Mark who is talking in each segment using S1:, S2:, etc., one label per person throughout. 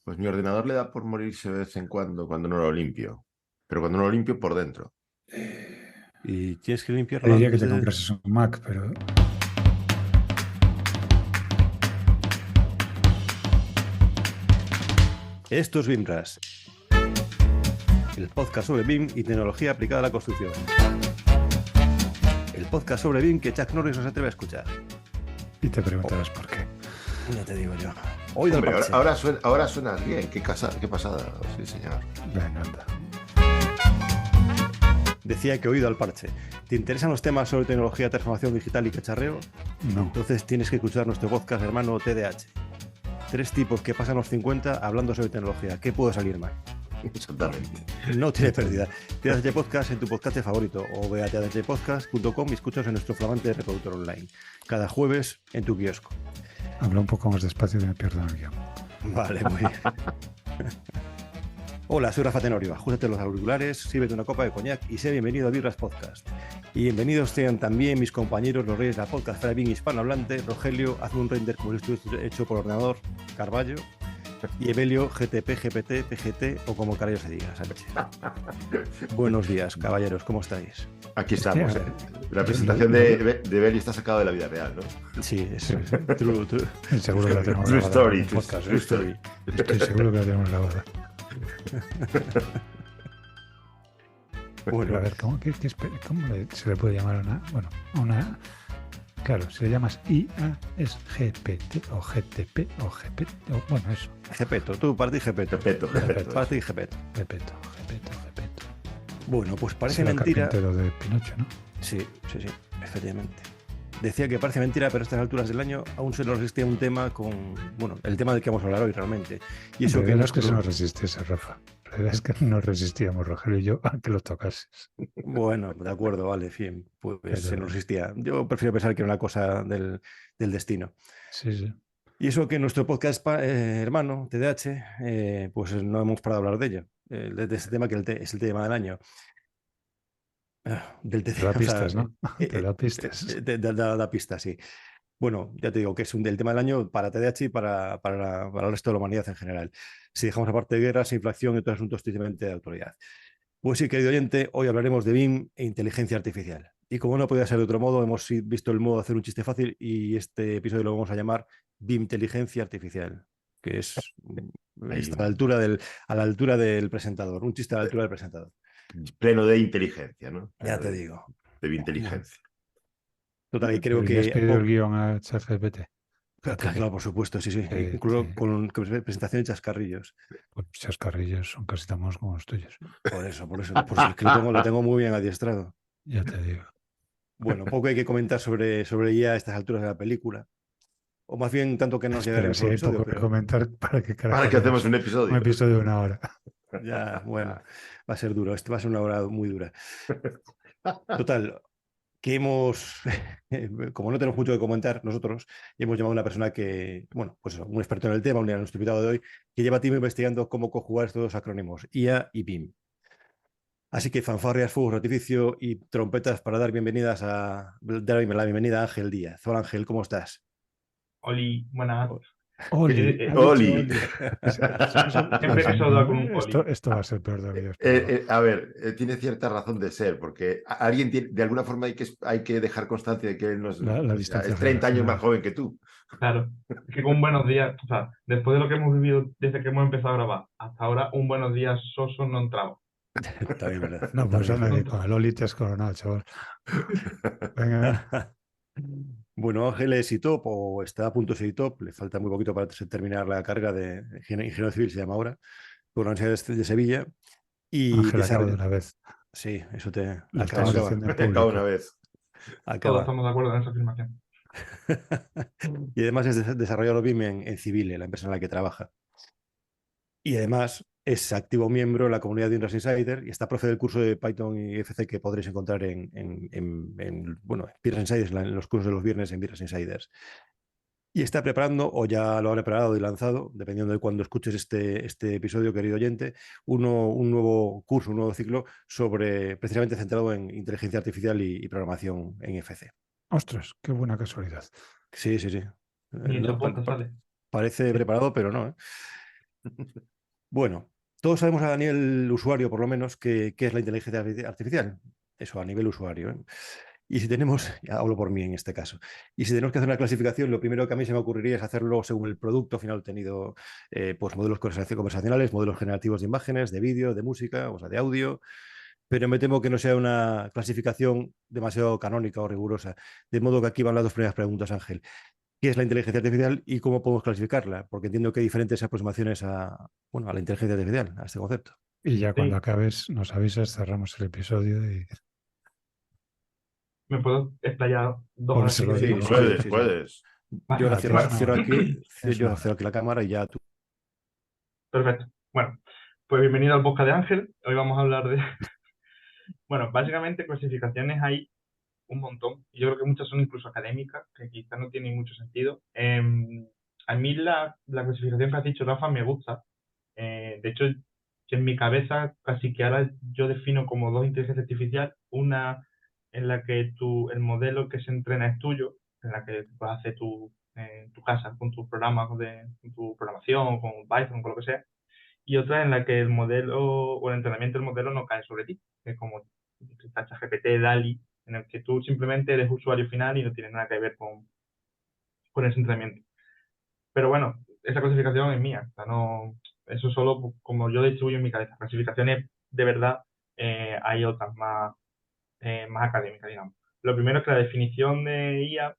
S1: Pues mi ordenador le da por morirse de vez en cuando no lo limpio. Pero cuando no lo limpio por dentro.
S2: Y tienes que
S3: Te
S2: limpiarlo
S3: diría que
S2: antes
S3: te
S2: de...
S3: comprases un Mac, pero
S2: Esto es BIMRAS, el podcast sobre BIM y tecnología aplicada a la construcción. El podcast sobre BIM que Chuck Norris no se atreve a escuchar.
S3: y te preguntarás por qué.
S2: Ya te digo yo. Hoy del
S1: Hombre,
S2: parche.
S1: ahora suenas bien. Qué pasada. Sí, señor.
S3: Venga, anda.
S2: Decía que he oído al parche. ¿Te interesan los temas sobre tecnología, transformación digital y cacharreo?
S3: No,
S2: Entonces tienes que escuchar nuestro podcast hermano TDH. 3 tipos que pasan los 50 hablando sobre tecnología. ¿Qué puede salir mal?
S1: Exactamente.
S2: No tiene pérdida. TDH Podcast en tu podcast favorito o ve a tdhpodcast.com y escuchas en nuestro flamante reproductor online. Cada jueves en tu kiosco.
S3: habla un poco más despacio y me pierdo en el guión.
S2: Vale, muy bien. Hola, soy Rafa Tenorio. Ajústate los auriculares, sírvete una copa de coñac y sé bienvenido a Birras Podcast. Y bienvenidos sean también mis compañeros, los reyes de la podcastera BIM hispanohablante, Rogelio, hazme un render como si estuviese hecho por ordenador, Carballo, y Evelio, GTP, GPT, PGT o como carajo se diga, ¿sabes? Buenos días, caballeros, ¿cómo estáis?
S1: Aquí estamos.
S3: Hostia,
S1: La presentación de Beli está sacada de la vida real, ¿no?
S2: Sí, es true.
S3: Seguro que la tenemos
S1: True
S3: grabada
S1: story,
S3: en el
S1: true
S3: podcast.
S1: true story.
S3: Estoy seguro que la tenemos grabada.
S2: Bueno,
S3: Pero a ver, ¿cómo se le puede llamar a una... Bueno, a una... Claro, si le llamas IA es GPT o GTP o GPT. Bueno, eso.
S2: Gepeto, tú para ti Gepeto.
S1: Repeto.
S2: Para ti Gepeto.
S3: Gepeto.
S2: Bueno, pues parece
S3: Es el
S2: mentira.
S3: carpintero de Pinocho, ¿no?
S2: Sí, efectivamente. Decía que parece mentira, pero a estas alturas del año aún se nos resistía un tema con, bueno, el tema del que vamos a hablar hoy realmente. Y eso que
S3: no es que se nos resistiese, Rafa. La verdad es que no resistíamos, Rogelio y yo, a que lo tocases.
S2: Bueno, de acuerdo, vale, fin, pues
S3: Pero-
S2: se nos resistía. Yo prefiero pensar que era una cosa del destino.
S3: Sí.
S2: Y eso que nuestro podcast hermano, TDH, pues no hemos parado de hablar de ello, de este tema que es el tema del año. Del
S3: Te da pistas, ¿no? Te da pistas.
S2: Da pistas, sí. Bueno, ya te digo que es el tema del año para TDH y para el resto de la humanidad en general. Si dejamos aparte de guerras, inflación y otros asuntos tristemente de actualidad. Pues sí, querido oyente, hoy hablaremos de BIM e inteligencia artificial. Y como no podía ser de otro modo, hemos visto el modo de hacer un chiste fácil y este episodio lo vamos a llamar BIM inteligencia artificial, que está a la altura del presentador, un chiste a la altura del presentador.
S1: Pleno de inteligencia, ¿no?
S2: Ya te digo.
S1: De inteligencia.
S2: Total, y creo
S3: Pero ¿le has
S2: que...
S3: pedido el guión a ChatGPT?
S2: Claro, por supuesto, sí. Incluso con presentación de chascarrillos.
S3: Pues chascarrillos son casi tan buenos como los tuyos.
S2: Por eso es que lo tengo muy bien adiestrado.
S3: Ya te digo.
S2: Bueno, poco hay que comentar sobre IA a estas alturas de la película. O más bien, tanto que nos llegará
S3: Espera,
S2: el
S3: si hay
S2: episodio,
S3: poco que
S2: pero
S3: comentar, ¿para qué carajo
S1: ¿Para qué hacemos un
S3: un
S1: episodio?
S3: episodio de 1 hora?
S2: ya, bueno, va a ser duro. Este va a ser una hora muy dura. Total, que como no tenemos mucho que comentar nosotros, hemos llamado a una persona que, bueno, pues eso, un experto en el tema, nuestro invitado de hoy, que lleva tiempo investigando cómo conjugar estos dos acrónimos, IA y BIM. Así que fanfarrias, fuegos, artificio y trompetas para dar dar la bienvenida a Ángel Díaz. Hola Ángel, ¿cómo estás?
S4: Oli, buenas.
S3: Oli.
S4: Ha
S1: Oli.
S4: Siempre que saluda con un Oli.
S3: Esto va a ser peor todavía.
S1: A ver, tiene cierta razón de ser, porque alguien tiene, de alguna forma hay que dejar constancia de que él no es,
S3: La distancia
S1: es 30 años
S3: generacional.
S1: más joven que tú.
S4: Claro, es que con buenos días, o sea, después de lo que hemos vivido desde que hemos empezado a grabar hasta ahora, un buenos días soso no entraba.
S2: También, ¿verdad?
S3: No, pues
S2: También,
S3: anda que con el Oli te has coronado, chaval. Venga.
S2: Bueno, Ángel es ITOP o está a punto de ser ITOP, le falta muy poquito para terminar la carga de ingeniero civil, se llama ahora, por la Universidad de Sevilla. Y
S3: Ángel, acaba de una vez.
S2: Sí, eso te
S3: Lo
S2: acaba.
S3: estamos diciendo en
S1: Acaba
S3: público.
S1: una vez.
S4: Todos
S2: Acaba.
S4: estamos de acuerdo en esa afirmación.
S2: Y además es desarrollador BIM en Civile, la empresa en la que trabaja. Y además es activo miembro de la comunidad de Indras Insider y está profe del curso de Python y FC que podréis encontrar en Business Insiders, en los cursos de los viernes en Business Insiders. Y está preparando, o ya lo habrá preparado y lanzado, dependiendo de cuando escuches este episodio, querido oyente, un nuevo curso, un nuevo ciclo precisamente centrado en inteligencia artificial y programación en FC.
S3: Ostras, qué buena casualidad.
S2: Sí.
S4: Ni hecho apunta, sale.
S2: Parece preparado, pero no, ¿eh? Bueno, todos sabemos a nivel usuario, por lo menos, qué es la inteligencia artificial. Eso a nivel usuario, ¿eh? Y si tenemos, hablo por mí en este caso, y si tenemos que hacer una clasificación, lo primero que a mí se me ocurriría es hacerlo según el producto final obtenido, pues modelos conversacionales, modelos generativos de imágenes, de vídeo, de música, o sea, de audio, pero me temo que no sea una clasificación demasiado canónica o rigurosa. De modo que aquí van las dos primeras preguntas, Ángel. ¿Qué es la inteligencia artificial y cómo podemos clasificarla? Porque entiendo que hay diferentes aproximaciones a, bueno, a la inteligencia artificial, a este concepto.
S3: Y ya cuando
S4: Sí,
S3: acabes nos avisas, cerramos el episodio y
S4: me puedo explayar 2 horas
S3: por eso lo
S4: seguidas.
S2: Sí,
S3: digo,
S2: sí,
S3: vamos.
S2: sí,
S1: Puedes,
S2: sí, sí.
S1: puedes.
S4: Vale,
S2: Yo ahora
S3: Ah,
S4: vale.
S3: tienes
S4: Bueno,
S3: una hora. Tienes
S2: Yo
S3: una hora.
S2: cierro aquí la cámara y ya tú.
S4: perfecto. Bueno, pues bienvenido al podcast de Ángel. Hoy vamos a hablar de, bueno, básicamente clasificaciones hay un montón. Yo creo que muchas son incluso académicas, que quizás no tienen mucho sentido. A mí la clasificación que has dicho, Rafa, me gusta. De hecho, que en mi cabeza casi que ahora yo defino como dos inteligencias artificiales. Una en la que el modelo que se entrena es tuyo, en la que puedes hacer en tu casa con tus programas, con tu programación, con Python, con lo que sea. Y otra en la que el modelo o el entrenamiento del modelo no cae sobre ti, que es como ChatGPT, DALI, en el que tú simplemente eres usuario final y no tienes nada que ver con ese entrenamiento. Pero bueno, esa clasificación es mía, o sea, no, eso solo como yo distribuyo en mi cabeza. Clasificaciones de verdad hay otras más académicas, digamos. Lo primero es que la definición de IA,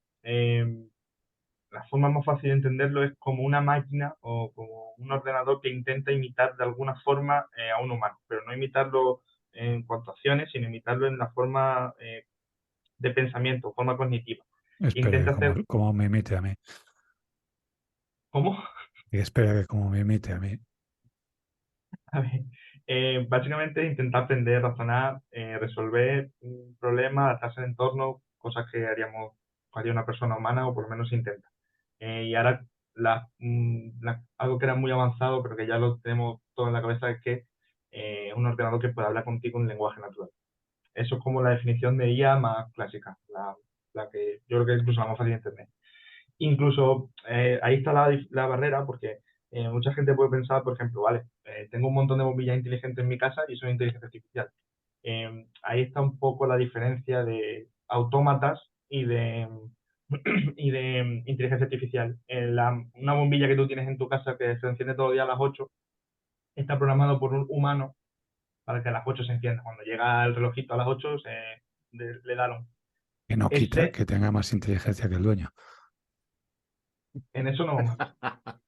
S4: la forma más fácil de entenderlo es como una máquina o como un ordenador que intenta imitar de alguna forma a un humano, pero no imitarlo en cuanto a acciones, sino imitarlo en la forma de pensamiento, forma cognitiva.
S3: Espera
S4: Intenta
S3: que
S4: hacer,
S3: como me imite a mí.
S4: ¿cómo?
S3: Y espera que como me imite a mí.
S4: A ver, básicamente intentar aprender, razonar, resolver un problema, adaptarse al entorno, cosas que haría una persona humana o por lo menos intenta. Y ahora algo que era muy avanzado, pero que ya lo tenemos todo en la cabeza, es que un ordenador que pueda hablar contigo en lenguaje natural. Eso es como la definición de IA más clásica, la que yo creo que es incluso la más fácil de entender. Incluso ahí está la barrera porque mucha gente puede pensar, por ejemplo, vale, tengo un montón de bombillas inteligentes en mi casa y son inteligencia artificial. Ahí está un poco la diferencia de autómatas y de inteligencia artificial. Una bombilla que tú tienes en tu casa que se enciende todo el día a las 8 está programado por un humano para que a las 8 se encienda. Cuando llega el relojito a las 8 le da on.
S3: Que no quita
S4: Ese,
S3: que tenga más inteligencia que el dueño.
S4: en eso no,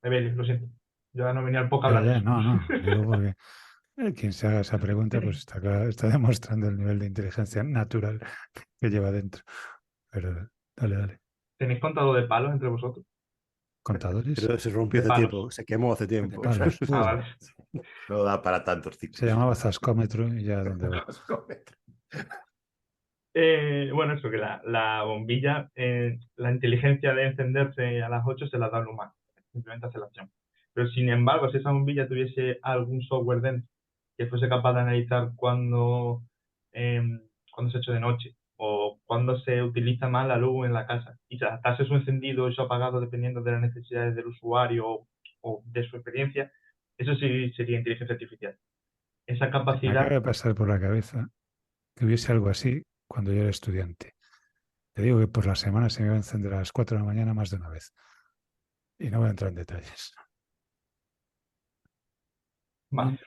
S4: Evelio, lo siento. Yo ahora no venía al poco a
S3: Ya,
S4: hablar de
S3: ya,
S4: eso.
S3: no, no. Digo porque quien se haga esa pregunta, pues está demostrando el nivel de inteligencia natural que lleva dentro. Pero dale, dale.
S4: ¿Tenéis contado de palos entre vosotros?
S3: ¿Contadores?
S2: Pero se rompió
S4: De
S2: hace
S4: palos.
S2: tiempo, se quemó hace
S3: De
S2: tiempo.
S3: palos.
S4: Ah, vale.
S1: No da para tantos
S3: Se
S1: ciclos.
S3: llamaba zascómetro y ya dónde va.
S4: Bueno, eso, que la bombilla, la inteligencia de encenderse a las 8 se la da el humano, simplemente hace la acción. Pero sin embargo, si esa bombilla tuviese algún software dentro que fuese capaz de analizar cuando se ha hecho de noche o cuando se utiliza más la luz en la casa y se adaptase su encendido y su apagado dependiendo de las necesidades del usuario o de su experiencia, eso sí sería inteligencia artificial. Esa
S3: Me acaba
S4: capacidad,
S3: de pasar por la cabeza que hubiese algo así cuando yo era estudiante. Te digo que por la semana se me iba a encender a las 4 de la mañana más de una vez. Y no voy a entrar en detalles.
S4: vale.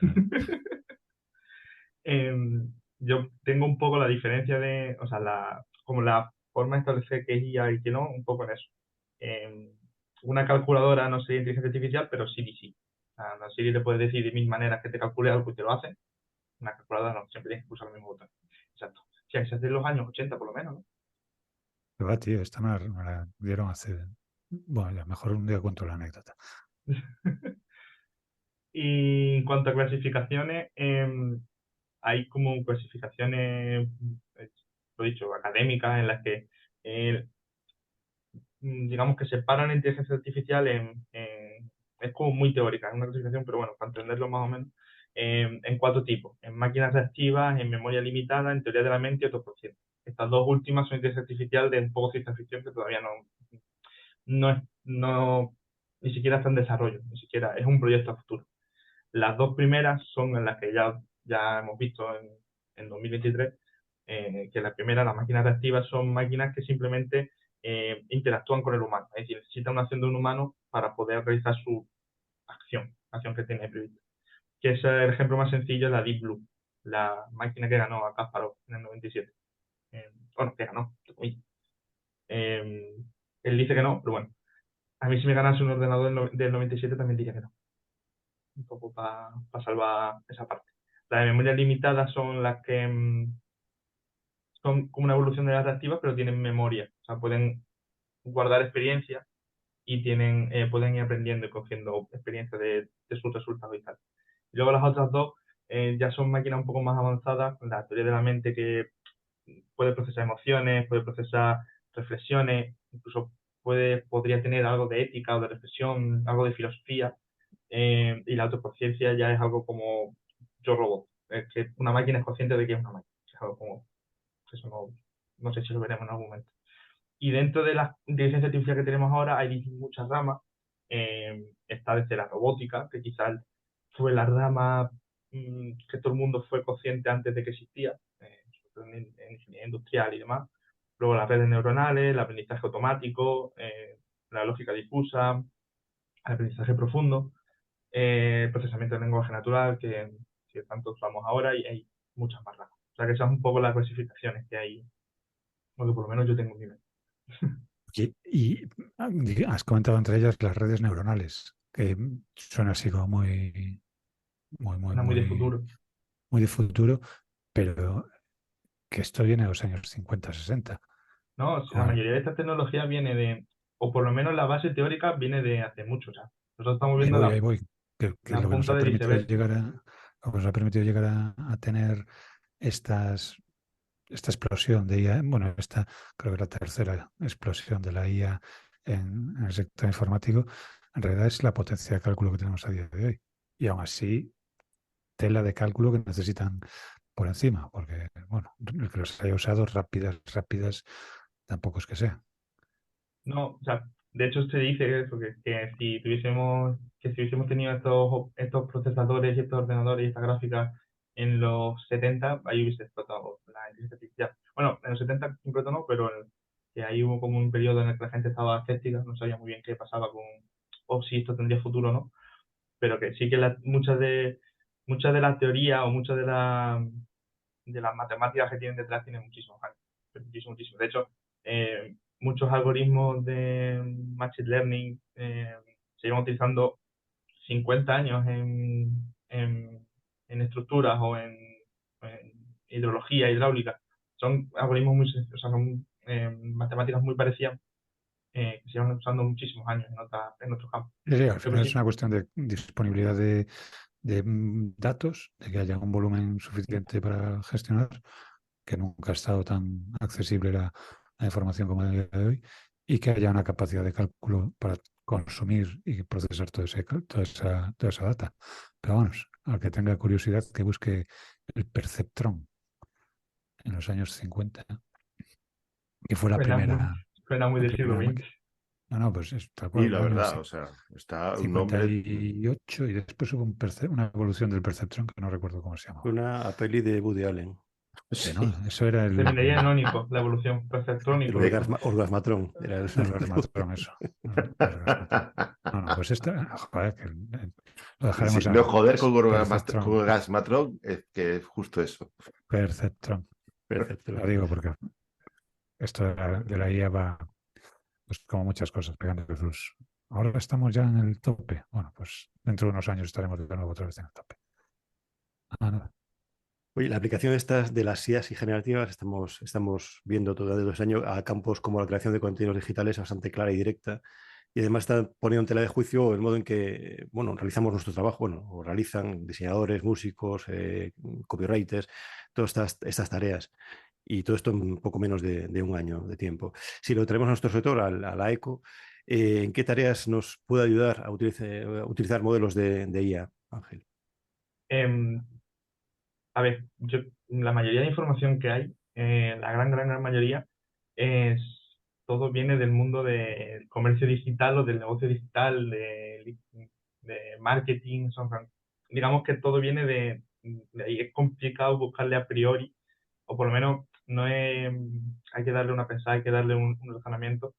S4: Yo tengo un poco la diferencia o sea, como la forma de establecer qué es IA y qué no, un poco en eso. Em, una calculadora no sería inteligencia artificial, pero Siri sí. O sea, a Siri le puedes decir de mil maneras que te calcule algo y te lo hace. Una calculadora no, siempre tienes que usar el mismo botón. Exacto. O sea, es de los años 80 por lo menos, ¿no?
S3: Pero va, tío, esta me la dieron hace... Bueno, ya mejor un día cuento la anécdota.
S4: Y en cuanto a clasificaciones, hay como clasificaciones, lo he dicho, académicas en las que eh, digamos que separan la inteligencia artificial es como muy teórica, es una clasificación, pero bueno, para entenderlo más o menos, en 4 tipos, en máquinas reactivas, en memoria limitada, en teoría de la mente y otros por ciento. Estas dos últimas son inteligencia artificial de un poco ciencia ficción que todavía no, ni siquiera está en desarrollo, ni siquiera es un proyecto a futuro. Las dos primeras son en las que ya hemos visto en 2023, que la primera, las máquinas reactivas, son máquinas que simplemente interactúan con el humano, es decir, necesitan una acción de un humano para poder realizar su acción que tiene prevista. Que es el ejemplo más sencillo, la Deep Blue, la máquina que ganó a Kasparov en el 97. Bueno, que ganó, entre comillas. Él dice que no, pero bueno, a mí si me ganase un ordenador del 97 también diría que no. Un poco para salvar esa parte. Las de memoria limitada son las que son como una evolución de las reactivas, pero tienen memoria. O sea, pueden guardar experiencia y pueden ir aprendiendo y cogiendo experiencia de sus resultados y tal. Y luego las otras dos ya son máquinas un poco más avanzadas, la teoría de la mente, que puede procesar emociones, puede procesar reflexiones, incluso podría tener algo de ética o de reflexión, algo de filosofía, y la autoconsciencia ya es algo como yo robot, es que una máquina es consciente de que es una máquina, es algo como, eso no sé si lo veremos en algún momento. Y dentro de la inteligencia artificial que tenemos ahora hay muchas ramas. Está desde la robótica, que quizás fue la rama que todo el mundo fue consciente antes de que existía, en ingeniería industrial y demás. Luego las redes neuronales, el aprendizaje automático, la lógica difusa, el aprendizaje profundo, el procesamiento de lenguaje natural, que tanto usamos ahora, y hay muchas más ramas. O sea que esas son un poco las clasificaciones que hay, o que por lo menos yo tengo un nivel.
S3: Has comentado entre ellas las redes neuronales, que son así como muy, muy, muy,
S4: Una muy de
S3: muy,
S4: futuro.
S3: muy de futuro, pero que esto viene de los años 50, 60.
S4: No, si la
S3: Bueno,
S4: mayoría de estas tecnologías viene o por lo menos la base teórica viene de hace mucho. O sea, nosotros estamos viendo
S3: ahí voy, que
S4: la
S3: lo que nos
S4: punta
S3: ha
S4: del
S3: permitido
S4: iceberg.
S3: llegar lo que nos ha permitido llegar a tener estas, esta explosión de IA, bueno, esta creo que la tercera explosión de la IA en el sector informático, en realidad es la potencia de cálculo que tenemos a día de hoy. Y aún así, tela de cálculo que necesitan por encima, porque, bueno, el que los haya usado rápidas, tampoco es que sea.
S4: No, o sea, de hecho se dice eso, que si hubiésemos tenido estos procesadores y estos ordenadores y estas gráficas en los 70, ahí hubiese explotado la inteligencia artificial. Bueno, en los 70 en concreto no, pero que ahí hubo como un periodo en el que la gente estaba escéptica, no sabía muy bien qué pasaba o si esto tendría futuro o no, pero que sí que muchas de las teorías o muchas de las matemáticas que tienen detrás tienen muchísimos años, muchísimo, muchísimo. De hecho, muchos algoritmos de Machine Learning se llevan utilizando 50 años en estructuras en hidrología, hidráulica. Son algoritmos o sea, son matemáticas muy parecidas que se llevan usando muchísimos años en otros campos.
S3: Sí, al
S4: Pero
S3: final es
S4: sí,
S3: una cuestión de disponibilidad de datos, de que haya un volumen suficiente para gestionar, que nunca ha estado tan accesible la información como a día de hoy, y que haya una capacidad de cálculo para consumir y procesar toda esa data. Pero vamos, al que tenga curiosidad, que busque el perceptrón en los años 50, que fue
S4: suena muy, suena muy
S3: la
S4: del siglo
S3: primera
S4: XX.
S3: máquina. No, no, pues es tal
S1: Sí,
S3: cual,
S1: la
S3: años
S1: verdad, o sea, está un nombre.
S3: 58, y después hubo una evolución del perceptrón que no recuerdo cómo se llamaba.
S2: Una peli de Woody Allen,
S3: Sí,
S1: Sí.
S3: ¿no? Eso era
S4: Terminaría en ónico, la evolución,
S2: el
S4: perceptrónico.
S2: Orgasmatron. Era el
S3: el orgasmatrón, eso. El orgasmatrón. No, no, pues joder, que lo dejaremos
S1: Sí,
S3: en
S1: no joder con
S3: perceptrón,
S1: Orgasmatron, es que es justo eso.
S3: perceptrón. Lo
S2: Perceptrón.
S3: digo porque esto de la IA va, pues como muchas cosas, pegando sus... Ahora estamos ya en el tope. Bueno, pues dentro de unos años estaremos de nuevo otra vez en el tope. Nada.
S2: Oye, la aplicación de las IAs y generativas estamos viendo todo desde los años a campos como la creación de contenidos digitales bastante clara y directa. Y además está poniendo en tela de juicio el modo en que, bueno, realizamos nuestro trabajo, bueno, o realizan diseñadores, músicos, copywriters, todas estas tareas. Y todo esto en poco menos de un año de tiempo. Si lo traemos a nuestro sector, a la ECO, ¿en qué tareas nos puede ayudar a utilizar modelos de IA, Ángel?
S4: Em, a ver, la mayoría de información que hay, la gran mayoría, es, todo viene del mundo del comercio digital o del negocio digital, de marketing, son digamos que todo viene de ahí. Es complicado buscarle a priori, o por lo menos no es, hay que darle una pensada, hay que darle un razonamiento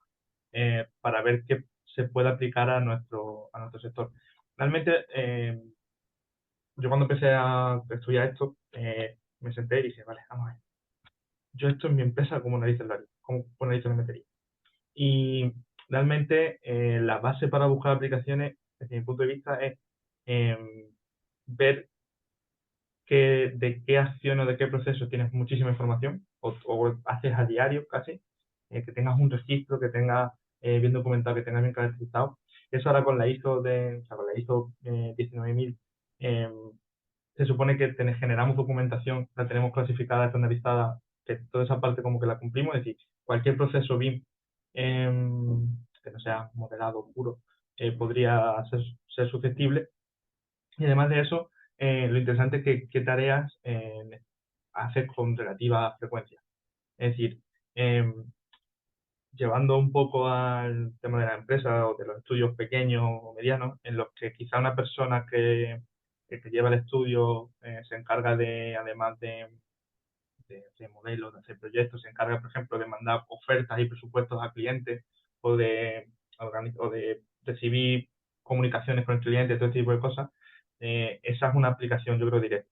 S4: para ver qué se puede aplicar a nuestro sector. Realmente, yo cuando empecé a estudiar esto, me senté y dije, vale, vamos a ver, yo esto en mi empresa, ¿cómo narices lo haría? ¿Cómo narices lo metería? Y realmente la base para buscar aplicaciones, desde mi punto de vista, es ver de qué acción o de qué proceso tienes muchísima información o haces a diario casi, que tengas un registro, que tengas bien documentado, que tengas bien caracterizado. Eso ahora con la ISO, o sea, con la ISO 19000, eh, se supone que generamos documentación, la tenemos clasificada, estandarizada, que toda esa parte como que la cumplimos, es decir, cualquier proceso BIM que no sea modelado puro podría ser susceptible. Y además de eso, lo interesante es que qué tareas haces con relativa frecuencia. Es decir, em, llevando un poco al tema de la empresa o de los estudios pequeños o medianos, en los que quizá una persona que lleva el estudio se encarga de, además de modelos, de hacer proyectos, se encarga, por ejemplo, de mandar ofertas y presupuestos a clientes o o de recibir comunicaciones con el cliente, todo este tipo de cosas. Esa es una aplicación, yo creo, directa.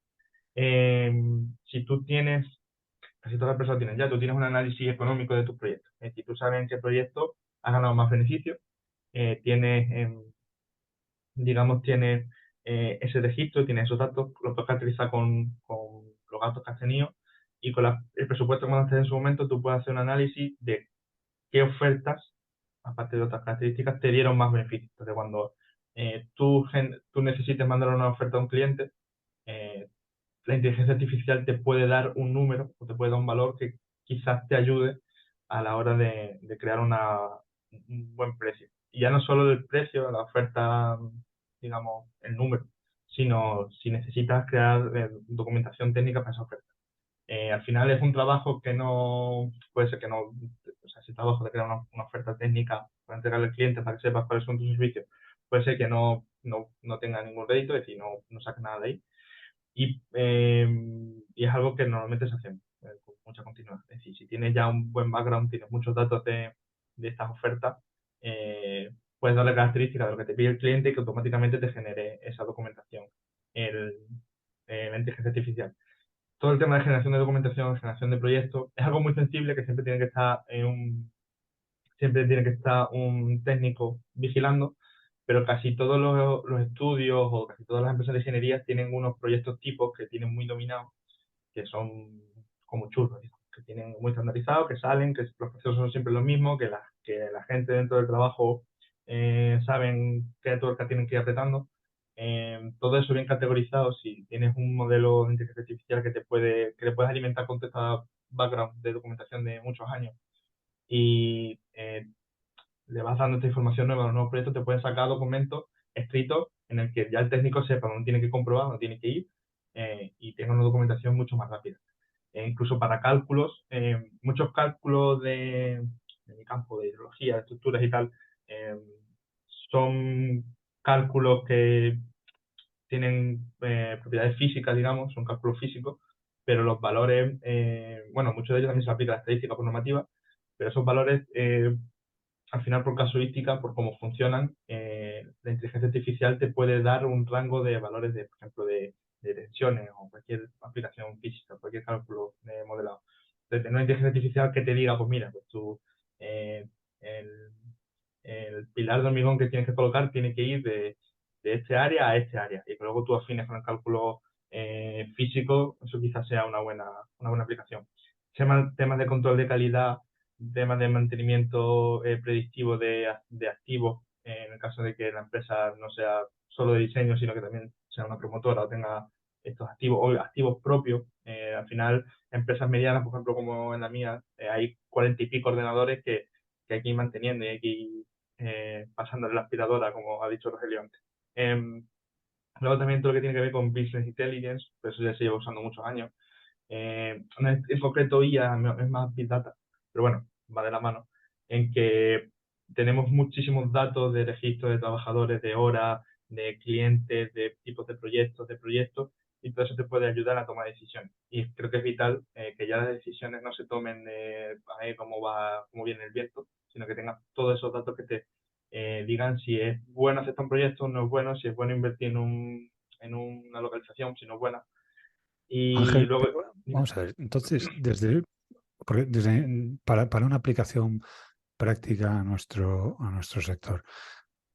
S4: Si tú tienes, casi todas las personas tienen ya, tú tienes un análisis económico de tus proyectos. Es decir, tú sabes en qué proyecto has ganado más beneficios, tienes, digamos, tienes ese registro, tienes esos datos, lo puedes caracterizar con los gastos que has tenido y con el presupuesto que mandaste en su momento, tú puedes hacer un análisis de qué ofertas, aparte de otras características, te dieron más beneficios. Entonces, cuando tú necesites mandar una oferta a un cliente, eh, la inteligencia artificial te puede dar un número o te puede dar un valor que quizás te ayude a la hora de crear un buen precio. Y ya no solo el precio, la oferta, digamos, el número, sino si necesitas crear documentación técnica para esa oferta. Al final es un trabajo que no, puede ser que no, o sea, ese trabajo de crear una oferta técnica para entregarle al cliente para que sepas cuáles son tus servicios, puede ser que no tenga ningún rédito, es decir, no saques nada de ahí. Y es algo que normalmente se hace con mucha continuidad. Es decir, si tienes ya un buen background, tienes muchos datos de estas ofertas, puedes darle características de lo que te pide el cliente y que automáticamente te genere esa documentación en la inteligencia artificial. Todo el tema de generación de documentación, generación de proyectos, es algo muy sensible que siempre tiene que estar un técnico vigilando, pero casi todos los estudios o casi todas las empresas de ingeniería tienen unos proyectos tipos que tienen muy dominados, que son como churros, digamos, que tienen muy estandarizados, que salen, que los procesos son siempre los mismos, que la gente dentro del trabajo saben qué tuerca tienen que ir apretando. Todo eso bien categorizado, si tienes un modelo de inteligencia artificial que le puedes alimentar con este background de documentación de muchos años y le vas dando esta información nueva a los nuevos proyectos, te pueden sacar documentos escritos en el que ya el técnico sepa dónde tiene que comprobar, dónde tiene que ir y tenga una documentación mucho más rápida. Incluso para cálculos, muchos cálculos de mi campo de hidrología, de estructuras y tal, son cálculos que tienen propiedades físicas, digamos, son cálculos físicos, pero los valores, bueno, muchos de ellos también se aplica a la estadística por normativa, pero esos valores al final por casuística, por cómo funcionan, la inteligencia artificial te puede dar un rango de valores, por ejemplo, de tensiones o cualquier aplicación física, cualquier cálculo modelado. Entonces, tener una inteligencia artificial que te diga, pues mira, pues tú, el, el pilar de hormigón que tienes que colocar tiene que ir de este área a este área, y que luego tú afines con el cálculo físico, eso quizás sea una buena aplicación. Temas de control de calidad, temas de mantenimiento predictivo de activos, en el caso de que la empresa no sea solo de diseño, sino que también sea una promotora o tenga estos activos o activos propios. Al final, empresas medianas, por ejemplo, como en la mía, hay 40 y pico ordenadores que hay que ir manteniendo y hay que ir pasándole la aspiradora, como ha dicho Rogelio antes. Luego también todo lo que tiene que ver con Business Intelligence, pues eso ya se lleva usando muchos años. En concreto IA es más Big Data, pero bueno, va de la mano, en que tenemos muchísimos datos de registro de trabajadores, de horas, de clientes, de tipos de proyectos, y todo eso te puede ayudar a tomar decisiones. Y creo que es vital que ya las decisiones no se tomen a ver cómo viene el viento, sino que tengas todos esos datos que te digan si es bueno aceptar un proyecto, no es bueno, si es bueno invertir en una localización, si no es buena. Y
S3: Ángel,
S4: luego,
S3: pero
S4: dime.
S3: vamos a ver, entonces, para una aplicación práctica a nuestro sector,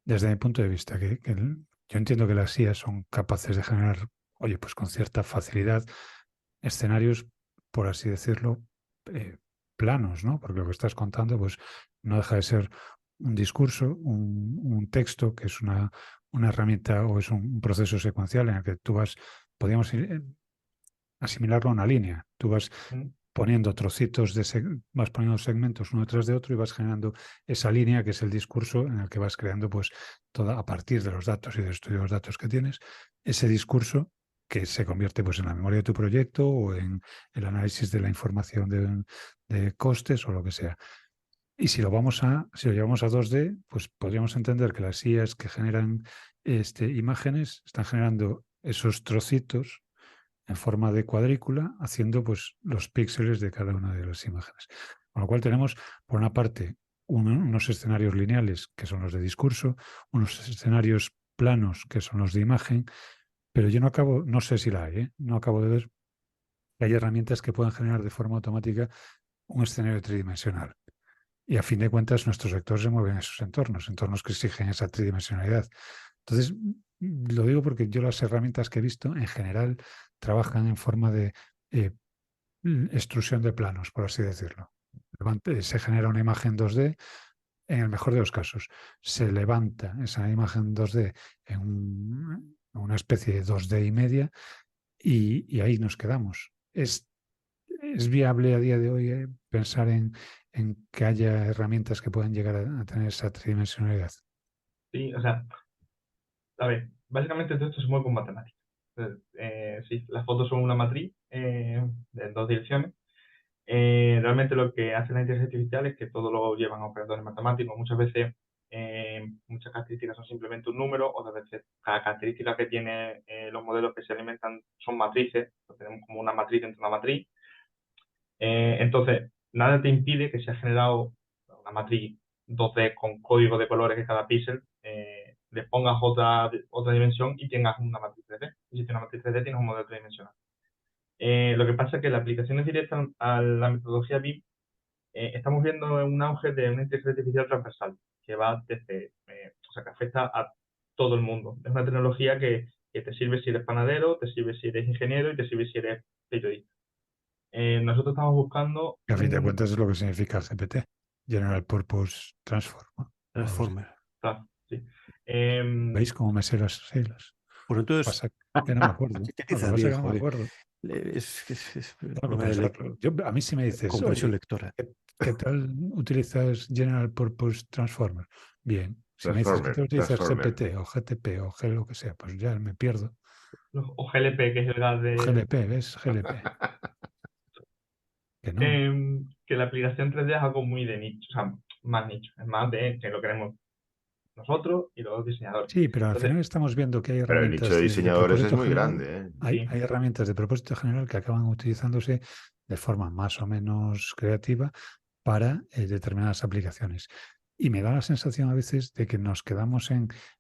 S3: desde mi punto de vista, yo entiendo que las IA son capaces de generar, oye, pues con cierta facilidad, escenarios, por así decirlo, planos, ¿no? Porque lo que estás contando, pues no deja de ser un discurso, un texto, que es una herramienta o es un proceso secuencial en el que tú podríamos asimilarlo a una línea. Tú vas poniendo trocitos vas poniendo segmentos uno detrás de otro y vas generando esa línea que es el discurso en el que vas creando, pues, a partir de los datos y del estudio de los datos que tienes, ese discurso que se convierte, pues, en la memoria de tu proyecto o en el análisis de la información de costes o lo que sea. Y si lo llevamos a 2D, pues podríamos entender que las IAs que generan imágenes están generando esos trocitos en forma de cuadrícula, haciendo, pues, los píxeles de cada una de las imágenes. Con lo cual tenemos, por una parte, unos escenarios lineales, que son los de discurso, unos escenarios planos, que son los de imagen, pero yo no sé si la hay, no acabo de ver que hay herramientas que puedan generar de forma automática un escenario tridimensional. Y a fin de cuentas, nuestro sector se mueve en esos entornos que exigen esa tridimensionalidad. Entonces, lo digo porque yo las herramientas que he visto en general trabajan en forma de extrusión de planos, por así decirlo. Se genera una imagen 2D, en el mejor de los casos. Se levanta esa imagen 2D en una especie de 2D y media y ahí nos quedamos. ¿Es viable a día de hoy pensar en que haya herramientas que puedan llegar a tener esa tridimensionalidad?
S4: Sí, o sea, a ver, básicamente todo esto se mueve con matemáticas. Sí, las fotos son una matriz de dos direcciones. Realmente lo que hace la inteligencia artificial es que todo lo llevan a operadores matemáticos. Muchas veces, muchas características son simplemente un número, otras veces cada característica que tiene los modelos que se alimentan son matrices. Tenemos como una matriz dentro de una matriz. Entonces, nada te impide que se ha generado una matriz 2D con código de colores que cada píxel le pongas otra dimensión y tengas una matriz 3D. Y si tienes una matriz 3D, tienes un modelo tridimensional. Lo que pasa es que las aplicaciones directas a la metodología BIM estamos viendo un auge de una inteligencia artificial transversal que va desde, o sea, que afecta a todo el mundo. Es una tecnología que te sirve si eres panadero, te sirve si eres ingeniero y te sirve si eres periodista. Nosotros estamos buscando
S3: Que a fin de cuentas es lo que significa GPT, General Purpose Transform, ¿no?
S2: Transformer.
S4: Claro, sí.
S3: ¿Veis cómo me sé las siglas?
S2: Pues entonces,
S3: Pasa que no me acuerdo. Lo que
S2: sintetiza
S3: pasa es
S2: bien,
S3: que no me
S2: joder.
S3: acuerdo.
S2: Es
S3: Tengo que
S2: problema de
S3: pensarlo. A mí si me dices,
S2: comprensión
S3: oye,
S2: lectora.
S3: ¿qué tal utilizas General Purpose Transformer? Bien. Si me dices, ¿qué tal utilizas
S1: Transformer.
S3: GPT o GTP o G lo que sea? Pues ya me pierdo.
S4: O GLP, que es el gas de...
S3: GLP, ¿ves? GLP. Que no.
S4: Que la aplicación 3D es algo muy de nicho, o sea, más nicho, es más de que lo queremos nosotros y los diseñadores.
S3: Sí, pero al
S4: Entonces,
S3: final estamos viendo que hay
S1: Pero el nicho de
S3: herramientas de
S1: diseñadores es
S3: propósito
S1: muy
S3: general.
S1: grande, ¿eh?
S3: Hay
S4: sí,
S3: herramientas de propósito general que acaban utilizándose de forma más o menos creativa para determinadas aplicaciones. Y me da la sensación a veces de que nos quedamos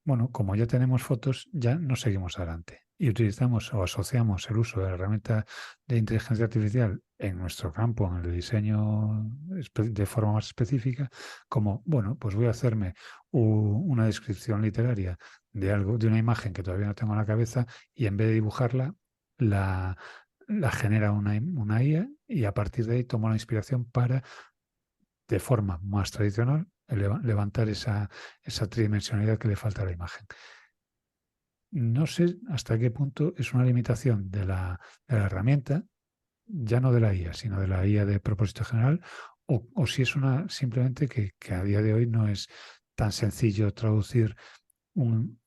S3: bueno, como ya tenemos fotos, ya no seguimos adelante. Y utilizamos o asociamos el uso de la herramienta de inteligencia artificial en nuestro campo, en el diseño de forma más específica, como, bueno, pues voy a hacerme una descripción literaria de algo, de una imagen que todavía no tengo en la cabeza, y en vez de dibujarla, la genera una IA y a partir de ahí tomo la inspiración para, de forma más tradicional, levantar esa tridimensionalidad que le falta a la imagen. No sé hasta qué punto es una limitación de la herramienta, ya no de la IA, sino de la IA de propósito general, o si es simplemente que a día de hoy no es tan sencillo traducir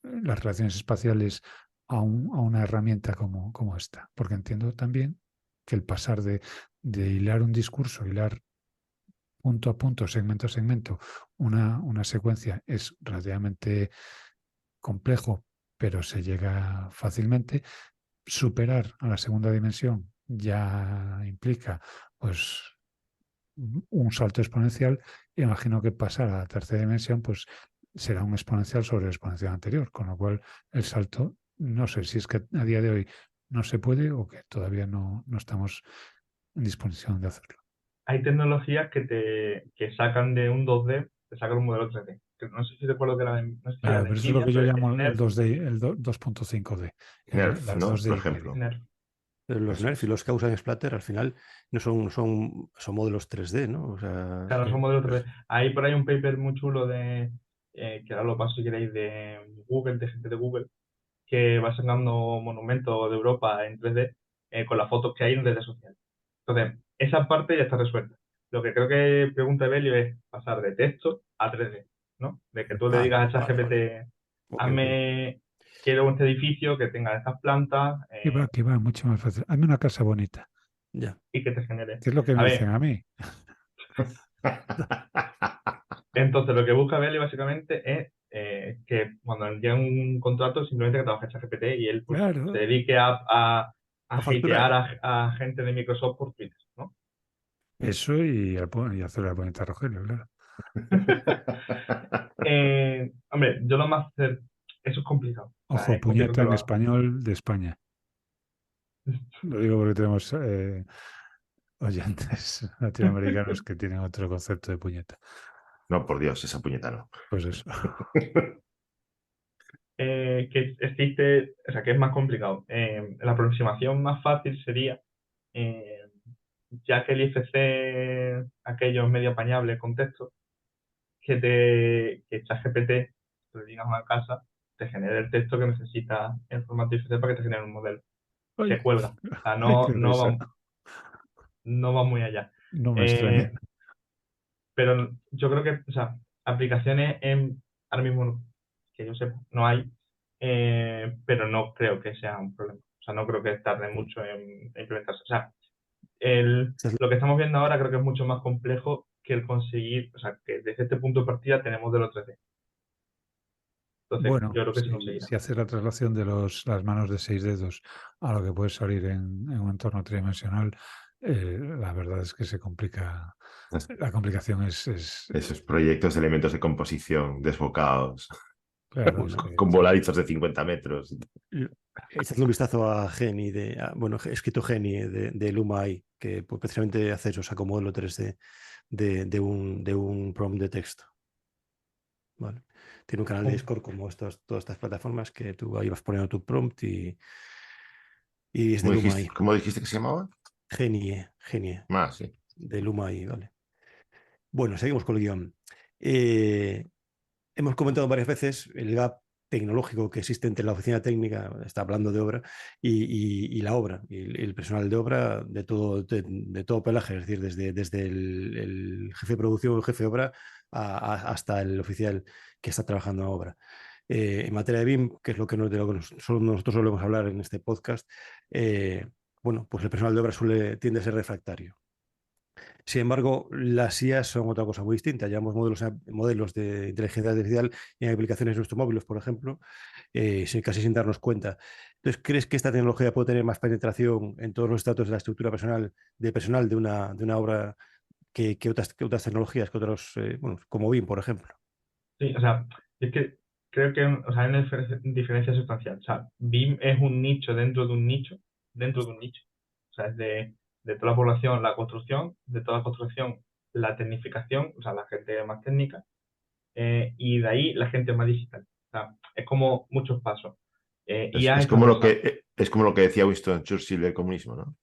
S3: las relaciones espaciales a una herramienta como esta. Porque entiendo también que el pasar de hilar un discurso, hilar punto a punto, segmento a segmento, una secuencia es relativamente complejo pero se llega fácilmente. Superar a la segunda dimensión ya implica pues un salto exponencial. Imagino que pasar a la tercera dimensión pues será un exponencial sobre el exponencial anterior, con lo cual el salto, no sé si es que a día de hoy no se puede o que todavía no estamos en disposición de hacerlo.
S4: Hay tecnologías que sacan de un 2D, te sacan un modelo 3D. Que no sé si recuerdo que era de, no sé si era
S3: Claro,
S4: de
S3: pero eso es lo
S4: Nvidia,
S3: que yo
S4: pero
S3: llamo
S4: es
S3: el
S4: Nerf.
S3: 2D, el 2.5D,
S1: Nerf,
S3: las
S1: ¿no?
S3: 2D
S1: Por
S3: y
S1: ejemplo.
S3: medio.
S4: Nerf.
S2: Pero los
S1: Eso
S2: Nerf y
S1: es.
S2: los que usan Splatter al final no son modelos 3D, ¿no? O sea,
S4: Claro,
S3: Sí.
S4: son modelos 3D. Hay por ahí un paper muy chulo de, que ahora lo paso si queréis, de Google, de gente de Google, que va sacando monumentos de Europa en 3D con las fotos que hay en redes sociales. Entonces, esa parte ya está resuelta. Lo que creo que pregunta Belio es pasar de texto a 3D, ¿no? De que tú le digas a
S2: vale, vale.
S4: ChatGPT,
S2: Ok, ok.
S4: quiero este edificio que tenga estas plantas
S3: Que va mucho más fácil. Hazme una casa bonita,
S2: Ya.
S4: y que te genere.
S3: que es lo que
S4: A
S3: me dicen
S4: ver,
S3: a mí.
S4: entonces lo que busca Belio básicamente es que cuando llega un contrato simplemente que trabaje ChatGPT y él pues, se
S3: Claro,
S4: dedique a
S2: A
S4: hatear
S2: facturar.
S4: a gente de Microsoft por Twitter, ¿no?
S3: eso y hacer la bonita a Rogelio, claro.
S4: Hombre, yo lo más eso es complicado. O sea,
S3: Ojo,
S4: es complicado
S3: puñeta
S4: que
S3: en
S4: lo haga.
S3: español de España. Lo digo porque tenemos oyentes latinoamericanos que tienen otro concepto de puñeta.
S1: No, por Dios, esa puñeta no.
S3: Pues eso.
S4: Que existe, o sea, que es más complicado. La aproximación más fácil sería, eh, ya que el IFC, aquello es medio apañable con texto, que ChatGPT, le digas a una casa, te genere el texto que necesita en formato IFC para que te genere un modelo.
S3: Ay,
S4: Se cuelga. O sea,
S3: ay, qué risa.
S4: no va muy allá.
S3: No me extraña.
S4: Eh, pero yo creo que, o sea, aplicaciones ahora mismo, que yo sepa, no hay, pero no creo que sea un problema. O sea, no creo que tarde mucho en implementarse. O sea,
S2: Esa es
S4: lo que estamos viendo ahora creo que es mucho más complejo que el conseguir, o sea, que desde este punto de partida tenemos de los 3D. Entonces,
S3: Bueno,
S4: yo creo que se conseguirá.
S3: si haces la traslación de las manos de 6 dedos a lo que puede salir en un entorno tridimensional, la verdad es que se complica. La complicación es
S1: Esos proyectos de elementos de composición desbocados,
S3: claro, es
S1: con
S3: que
S1: voladizos de 50 metros.
S2: Echadle un vistazo a Geni, bueno, escrito Geni de Luma AI, que pues, precisamente hace eso, saca un modelo 3D de un prompt de texto. ¿Vale? Tiene un canal de Discord como todas estas plataformas que tú ahí vas poniendo tu prompt y es de Luma AI.
S1: ¿Cómo dijiste que se llamaba?
S2: Genie,
S1: Más, sí.
S2: de Luma AI, ¿vale? Bueno, seguimos con el guión. Eh, Hemos comentado varias veces el gap tecnológico que existe entre la oficina técnica, está hablando de obra, y la obra, y el personal de obra de todo pelaje, es decir, desde el jefe de producción, el jefe de obra, hasta el oficial que está trabajando en obra. En materia de BIM, que es de lo que nosotros solemos hablar en este podcast, bueno, pues el personal de obra tiende a ser refractario. Sin embargo, las IAs son otra cosa muy distinta. Llevamos modelos de inteligencia artificial en aplicaciones de nuestros móviles, por ejemplo, casi sin darnos cuenta. Entonces, ¿crees que esta tecnología puede tener más penetración en todos los estratos de la estructura personal de una obra que otras tecnologías, que otros, bueno, como BIM, por ejemplo?
S4: Sí, o sea, es que creo que o sea, hay una diferencia sustancial. O sea, BIM es un nicho dentro de un nicho, dentro de un nicho. O sea, es de toda la población la construcción, de toda la construcción la tecnificación, o sea, la gente más técnica, y de ahí la gente más digital. O sea, es como muchos pasos. IA
S1: Es
S4: es esta
S1: como
S4: cosa.
S1: es como lo que decía Winston Churchill del comunismo, ¿no?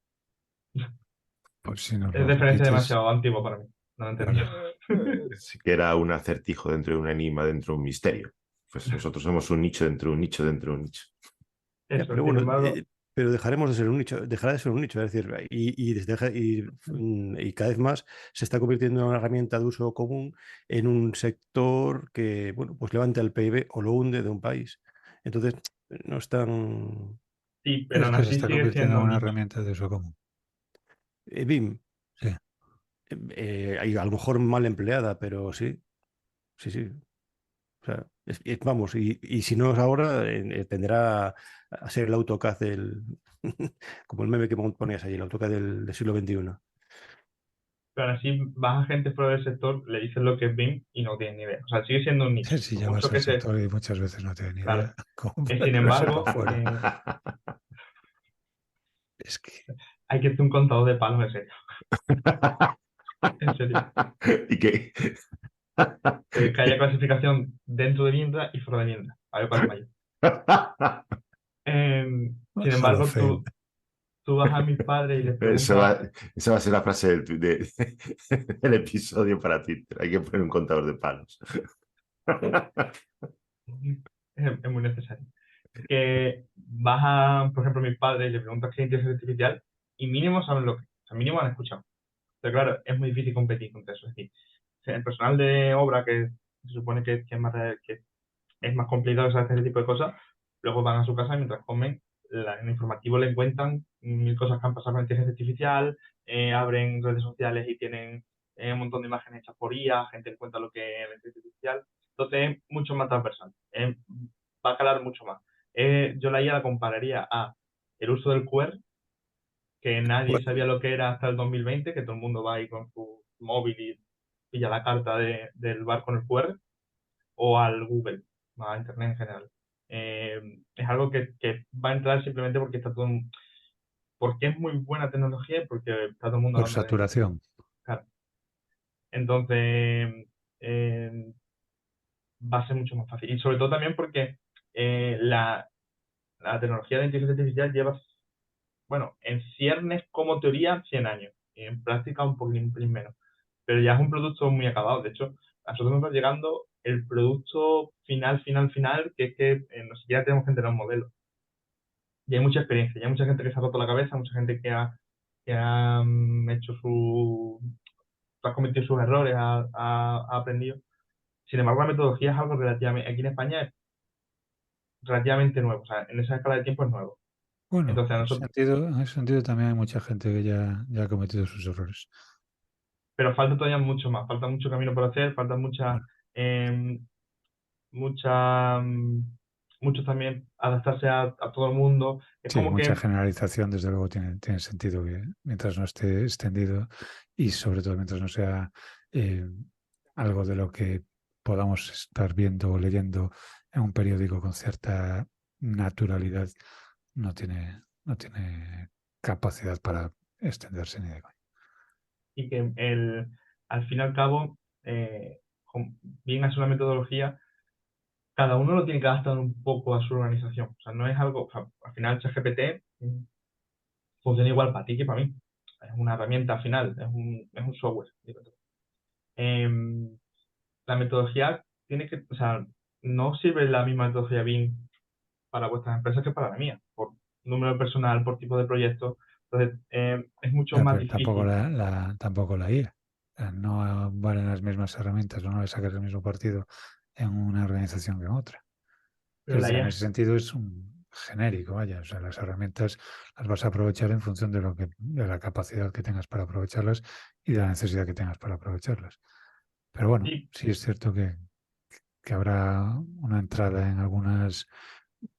S3: pues si nos
S4: Es
S3: lo
S4: referencia
S3: repites,
S4: demasiado antigua para mí. No lo he entendido.
S1: Sí que era un acertijo dentro de un enigma, dentro de un misterio. Pues nosotros somos un nicho dentro de un nicho dentro de un nicho.
S2: Ya,
S4: Eso,
S2: pero
S4: sin
S2: bueno,
S4: embargo,
S2: pero dejaremos de ser un nicho, dejará de ser un nicho, es decir, y cada vez más se está convirtiendo en una herramienta de uso común en un sector que, bueno, pues levanta el PIB o lo hunde de un país. Entonces, no es tan
S4: sí, pero
S3: es
S4: aún
S3: que se
S4: así
S3: está
S4: sigue
S3: convirtiendo
S4: siendo
S3: en
S4: un
S3: una
S4: nicho.
S3: herramienta de uso común.
S2: BIM,
S3: Sí.
S2: y a lo mejor mal empleada, pero sí, sí, sí. O sea, vamos, y si no es ahora, tenderá a ser el AutoCAD como el meme que ponías ahí, el AutoCAD del siglo XXI.
S4: Pero así vas a gente fuera del sector, le dices lo que es BIM y no tienen ni idea. O sea, sigue siendo un nicho.
S3: Si
S4: Por
S3: ya vas
S4: mucho
S3: al
S4: que se...
S3: sector y muchas veces no tienen ni
S4: Claro.
S3: idea cómo
S4: Sin
S3: lo saca
S4: embargo,
S3: fuera.
S1: Eh,
S3: Es que
S4: hay que hacer un contador de palos, en serio. En serio.
S1: ¿Y qué?
S4: Que haya clasificación dentro de Viendra y fuera de Viendra. A ver cuál es mayor. Sin
S3: Hall
S4: embargo,
S3: of Fame.
S4: tú vas a mis padres y les
S1: Esa
S4: preguntas...
S1: va a ser la frase del episodio para Twitter. Hay que poner un contador de palos.
S4: Es muy necesario. Que vas a, por ejemplo, a mis padres y les preguntas qué es inteligencia artificial y mínimo saben lo que es. O sea, mínimo han escuchado. Pero claro, es muy difícil competir contra eso. Es decir, el personal de obra, que se supone que es más complicado hacer este tipo de cosas, luego van a su casa y mientras comen, en el informativo le cuentan mil cosas que han pasado con inteligencia artificial, abren redes sociales y tienen un montón de imágenes hechas por IA, gente que cuenta lo que es la inteligencia artificial. Entonces es mucho más transversal, va a calar mucho más. Yo la IA la compararía a el uso del QR, que nadie sabía lo que era hasta el 2020, que todo el mundo va ahí con su móvil y pilla la carta del bar con el QR, o al Google, a Internet en general. Es algo que va a entrar simplemente porque está todo, porque es muy buena tecnología y porque está todo el mundo
S3: Por
S4: hablando de ella.
S3: saturación.
S4: Claro. Entonces, va a ser mucho más fácil. Y sobre todo también porque la tecnología de inteligencia artificial lleva, bueno, en ciernes como teoría 100 años, y en práctica un poquín menos. Pero ya es un producto muy acabado. De hecho, a nosotros nos va llegando el producto final, que es que no siquiera tenemos que entender un modelo. Y hay mucha experiencia, y hay mucha gente que se ha roto la cabeza, mucha gente que ha hecho ha cometido sus errores, ha aprendido. Sin embargo, la metodología es algo relativamente, aquí en España es relativamente nuevo, o sea, en esa escala de tiempo es nuevo.
S3: Bueno,
S4: Entonces, a nosotros,
S3: en ese sentido también hay mucha gente que ya ha cometido sus errores.
S4: pero falta todavía mucho más, falta mucho camino por hacer, falta
S3: Bueno,
S4: eh, mucha, mucho también adaptarse a todo el mundo. Es
S3: sí,
S4: como
S3: mucha
S4: que,
S3: generalización, desde luego, tiene sentido que mientras no esté extendido y sobre todo mientras no sea eh, algo de lo que podamos estar viendo o leyendo en un periódico con cierta naturalidad, no tiene capacidad para extenderse ni de coña.
S4: y que al fin y al cabo, bien es una metodología, cada uno lo tiene que adaptar un poco a su organización. O sea, no es algo, o sea, al final ChatGPT funciona igual para ti que para mí. Es una herramienta al final, es un software. Em, la metodología tiene que, o sea, no sirve la misma metodología BIM para vuestras empresas que para la mía, por número de personal, por tipo de proyecto. Entonces, es mucho
S3: Ya,
S4: más
S3: pero tampoco
S4: difícil.
S3: tampoco la IA. O sea, no valen las mismas herramientas, no le sacas el mismo partido en una organización que en otra.
S4: Pero
S3: Es
S4: la
S3: decir, en
S4: IA,
S3: ese sentido es un genérico, vaya. O sea, las herramientas las vas a aprovechar en función de la capacidad que tengas para aprovecharlas y de la necesidad que tengas para aprovecharlas. Pero bueno,
S4: sí,
S3: sí es cierto que habrá una entrada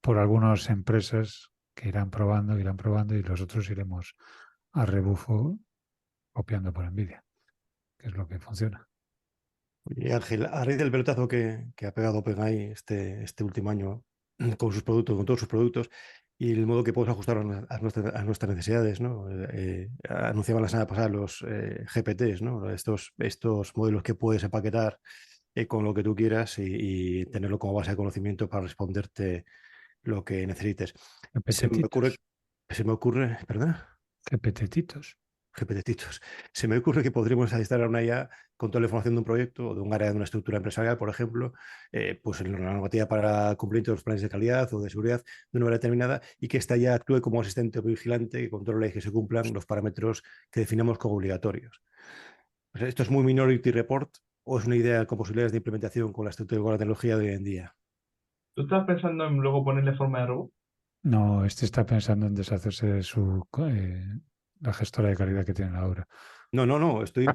S3: por algunas empresas que irán probando y los otros iremos a rebufo copiando por envidia, que es lo que funciona.
S2: Oye, Ángel, a raíz del pelotazo que ha pegado OpenAI este último año con sus productos, con todos sus productos, y el modo que podemos ajustar a nuestras necesidades, ¿no? Anunciaban la semana pasada los GPTs, ¿no? Estos modelos que puedes empaquetar con lo que tú quieras y tenerlo como base de conocimiento para responderte lo que necesites. Se me ocurre,
S3: Repetititos,
S2: ¿perdona?
S3: repetititos.
S2: GPTitos. Se me ocurre que podríamos instalar una IA con toda la información de un proyecto o de un área de una estructura empresarial, por ejemplo, pues en la normativa para cumplir todos los planes de calidad o de seguridad de una manera determinada y que esta ya actúe como asistente o vigilante que controle que se cumplan los parámetros que definamos como obligatorios. O sea, ¿esto es muy Minority Report o es una idea con posibilidades de implementación con la estructura y con la tecnología de hoy en día?
S4: ¿tú estás pensando en luego ponerle forma de robot?
S3: No, este está pensando en deshacerse de la gestora de calidad que tiene la obra.
S2: No, estoy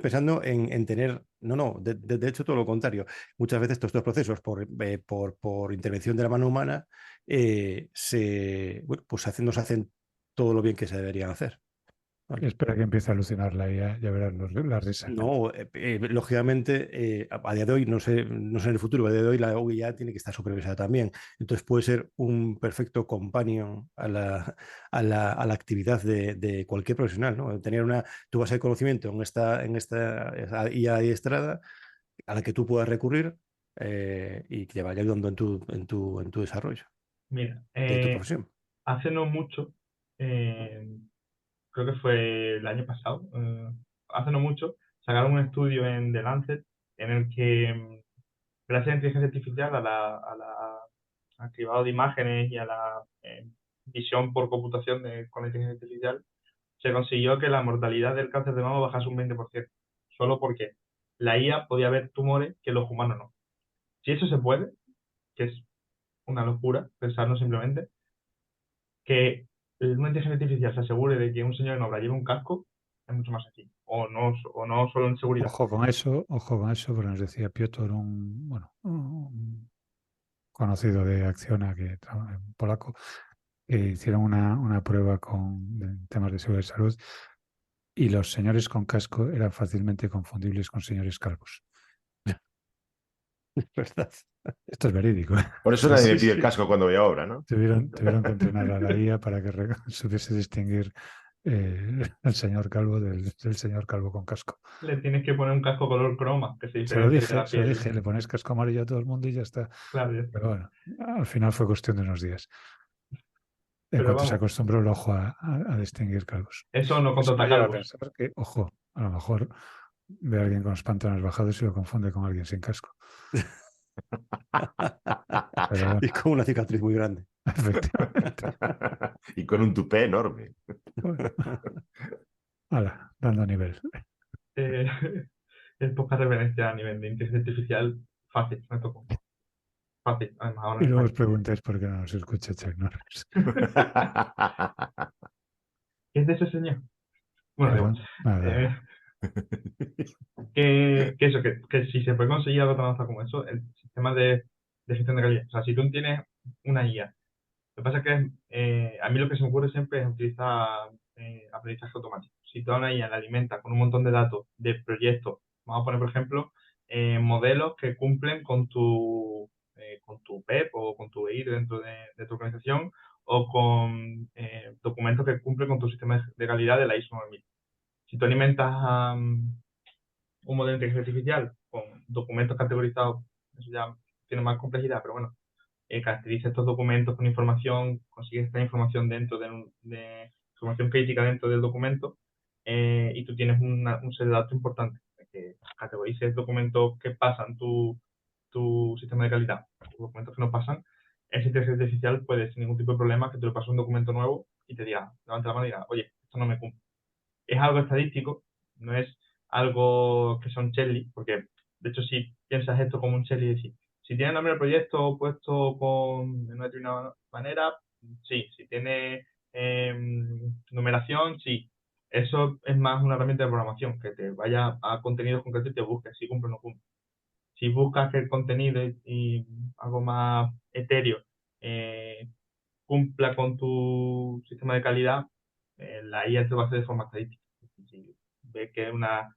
S2: pensando en tener, de hecho todo lo contrario. Muchas veces estos procesos por intervención de la mano humana pues nos hacen todo lo bien que se deberían hacer.
S3: Y espera que empiece a alucinar la IA, ya verás la risa.
S2: No, lógicamente, a día de hoy, no sé en el futuro, a día de hoy la IA tiene que estar supervisada también. Entonces puede ser un perfecto companion a la actividad de cualquier profesional, ¿no? Tener tu base de conocimiento en esta IA adiestrada a la que tú puedas recurrir y que te vaya ayudando en tu desarrollo
S4: Mira,
S2: de tu profesión.
S4: hace no mucho, creo que fue el año pasado, hace no mucho, sacaron un estudio en The Lancet en el que, gracias a la inteligencia artificial, al cribado de imágenes y a la visión por computación con la inteligencia artificial, se consiguió que la mortalidad del cáncer de mama bajase un 20%, solo porque la IA podía ver tumores que los humanos no. Si eso se puede, que es una locura pensarlo simplemente, que una inteligencia artificial se asegure de que un señor en obra lleve un casco, es mucho más sencillo. O no solo en seguridad.
S3: Ojo con eso, porque nos decía Piotr, un conocido de Acciona, en polaco, que hicieron una prueba con temas de seguridad y salud y los señores con casco eran fácilmente confundibles con señores calvos.
S2: ¿Verdad?
S3: Esto es verídico, ¿eh?
S1: Por eso nadie me
S2: Sí,
S1: pide el
S2: sí.
S1: casco cuando voy a obra, ¿no?
S3: Tuvieron que entrenar a la IA para que supiese distinguir el señor calvo del señor calvo con casco.
S4: Le tienes que poner un casco color croma, que se diferencie de la
S3: Se lo
S4: piel.
S3: dije, le pones casco amarillo a todo el mundo y ya está.
S4: Claro, ya está.
S3: Pero bueno, al final fue cuestión de unos días. En
S4: Pero
S3: cuanto se
S4: vamos,
S3: acostumbró el ojo a distinguir calvos.
S4: eso no
S3: Eso me
S4: contraata
S3: lleva a
S4: calvos.
S3: pensar que, ojo, a lo mejor ve a alguien con los pantalones bajados y lo confunde con alguien sin casco. Pero bueno,
S2: Y con una cicatriz muy grande.
S3: efectivamente.
S1: Y con un tupé enorme.
S3: Bueno, hala, dando nivel.
S4: Eh, es poca referencia a nivel de inteligencia artificial. Fácil, me tocó. Fácil, además ahora
S3: Y
S4: en
S3: luego os
S4: España.
S3: preguntáis por qué no nos escucha Chuck Norris.
S4: ¿Qué es de ese señor? Bueno, da igual.
S3: Perdón, nada.
S4: Que eso, que si se puede conseguir algo tan avanzado como eso, el sistema de gestión de calidad. O sea, si tú tienes una IA, lo que pasa es que a mí lo que se me ocurre siempre es utilizar aprendizaje automático. Si tú a una IA la alimentas con un montón de datos de proyectos, vamos a poner, por ejemplo, modelos que cumplen con tu PEP o con tu EIR dentro de tu organización o con documentos que cumplen con tu sistema de calidad de la ISO 9000. Si tú alimentas un modelo de inteligencia artificial con documentos categorizados, eso ya tiene más complejidad, pero bueno, caracteriza estos documentos con información, consigue esta información dentro de información crítica dentro del documento y tú tienes un set de datos importante que categorice documentos que pasan tu sistema de calidad, documentos que no pasan. Esa inteligencia artificial puede, sin ningún tipo de problema, que te lo pase un documento nuevo y te diga, levanta la mano y diga, oye, esto no me cumple. Es algo estadístico, no es algo que son checklist, porque de hecho si piensas esto como un checklist, decir, si tiene nombre del proyecto puesto de una determinada manera, sí. Si tiene numeración, sí. Eso es más una herramienta de programación, que te vaya a contenidos concretos y te busque si cumple o no cumple. Si buscas que el contenido y algo más etéreo cumpla con tu sistema de calidad, la IA te va a hacer de forma estadística. Si ve que tiene unas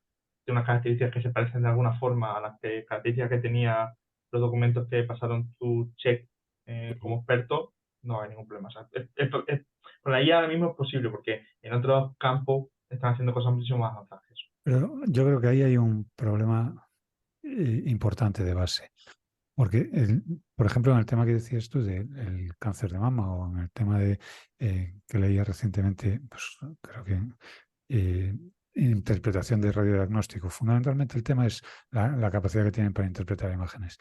S4: características que se parecen de alguna forma a las características que tenía los documentos que pasaron tu check como experto, no hay ningún problema. O sea, con la IA ahora mismo es posible porque en otros campos están haciendo cosas muchísimo más avanzadas que eso.
S3: Pero yo creo que ahí hay un problema importante de base. Porque, por ejemplo, en el tema que decías tú del cáncer de mama o en el tema que leía recientemente, pues creo que interpretación de radiodiagnóstico, fundamentalmente el tema es la capacidad que tienen para interpretar imágenes.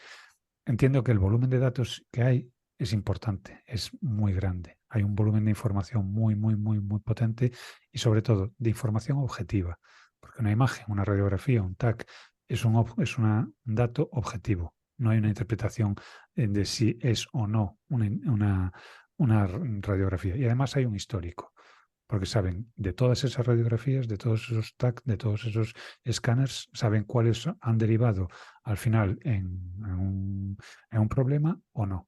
S3: Entiendo que el volumen de datos que hay es importante, es muy grande. Hay un volumen de información muy, muy, muy, muy potente y sobre todo de información objetiva. Porque una imagen, una radiografía, un TAC es un dato objetivo. No hay una interpretación de si es o no una radiografía. Y además hay un histórico. porque saben de todas esas radiografías, de todos esos TAC, de todos esos escáneres, saben cuáles han derivado al final en un problema o no.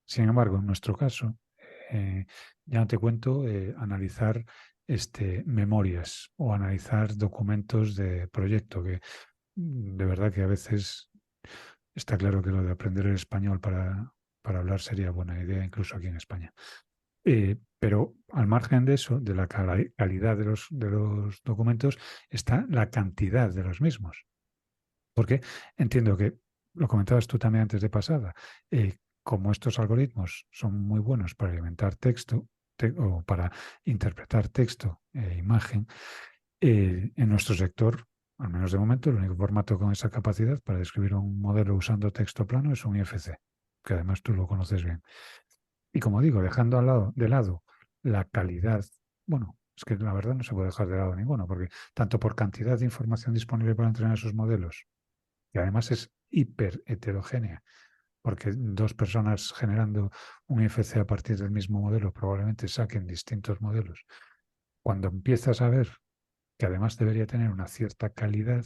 S3: Sin embargo, en nuestro caso, ya no te cuento analizar memorias o analizar documentos de proyecto, que de verdad que a veces está claro que lo de aprender el español para hablar sería buena idea, incluso aquí en España. Pero al margen de eso, de la calidad de los documentos, está la cantidad de los mismos. Porque entiendo que, lo comentabas tú también antes de pasada, como estos algoritmos son muy buenos para alimentar texto o para interpretar texto e imagen, en nuestro sector, al menos de momento, el único formato con esa capacidad para describir un modelo usando texto plano es un IFC, que además tú lo conoces bien. Y como digo, dejando de lado la calidad, bueno, es que la verdad no se puede dejar de lado ninguno, porque tanto por cantidad de información disponible para entrenar esos modelos, que además es hiper heterogénea, porque dos personas generando un IFC a partir del mismo modelo probablemente saquen distintos modelos. Cuando empiezas a ver que además debería tener una cierta calidad,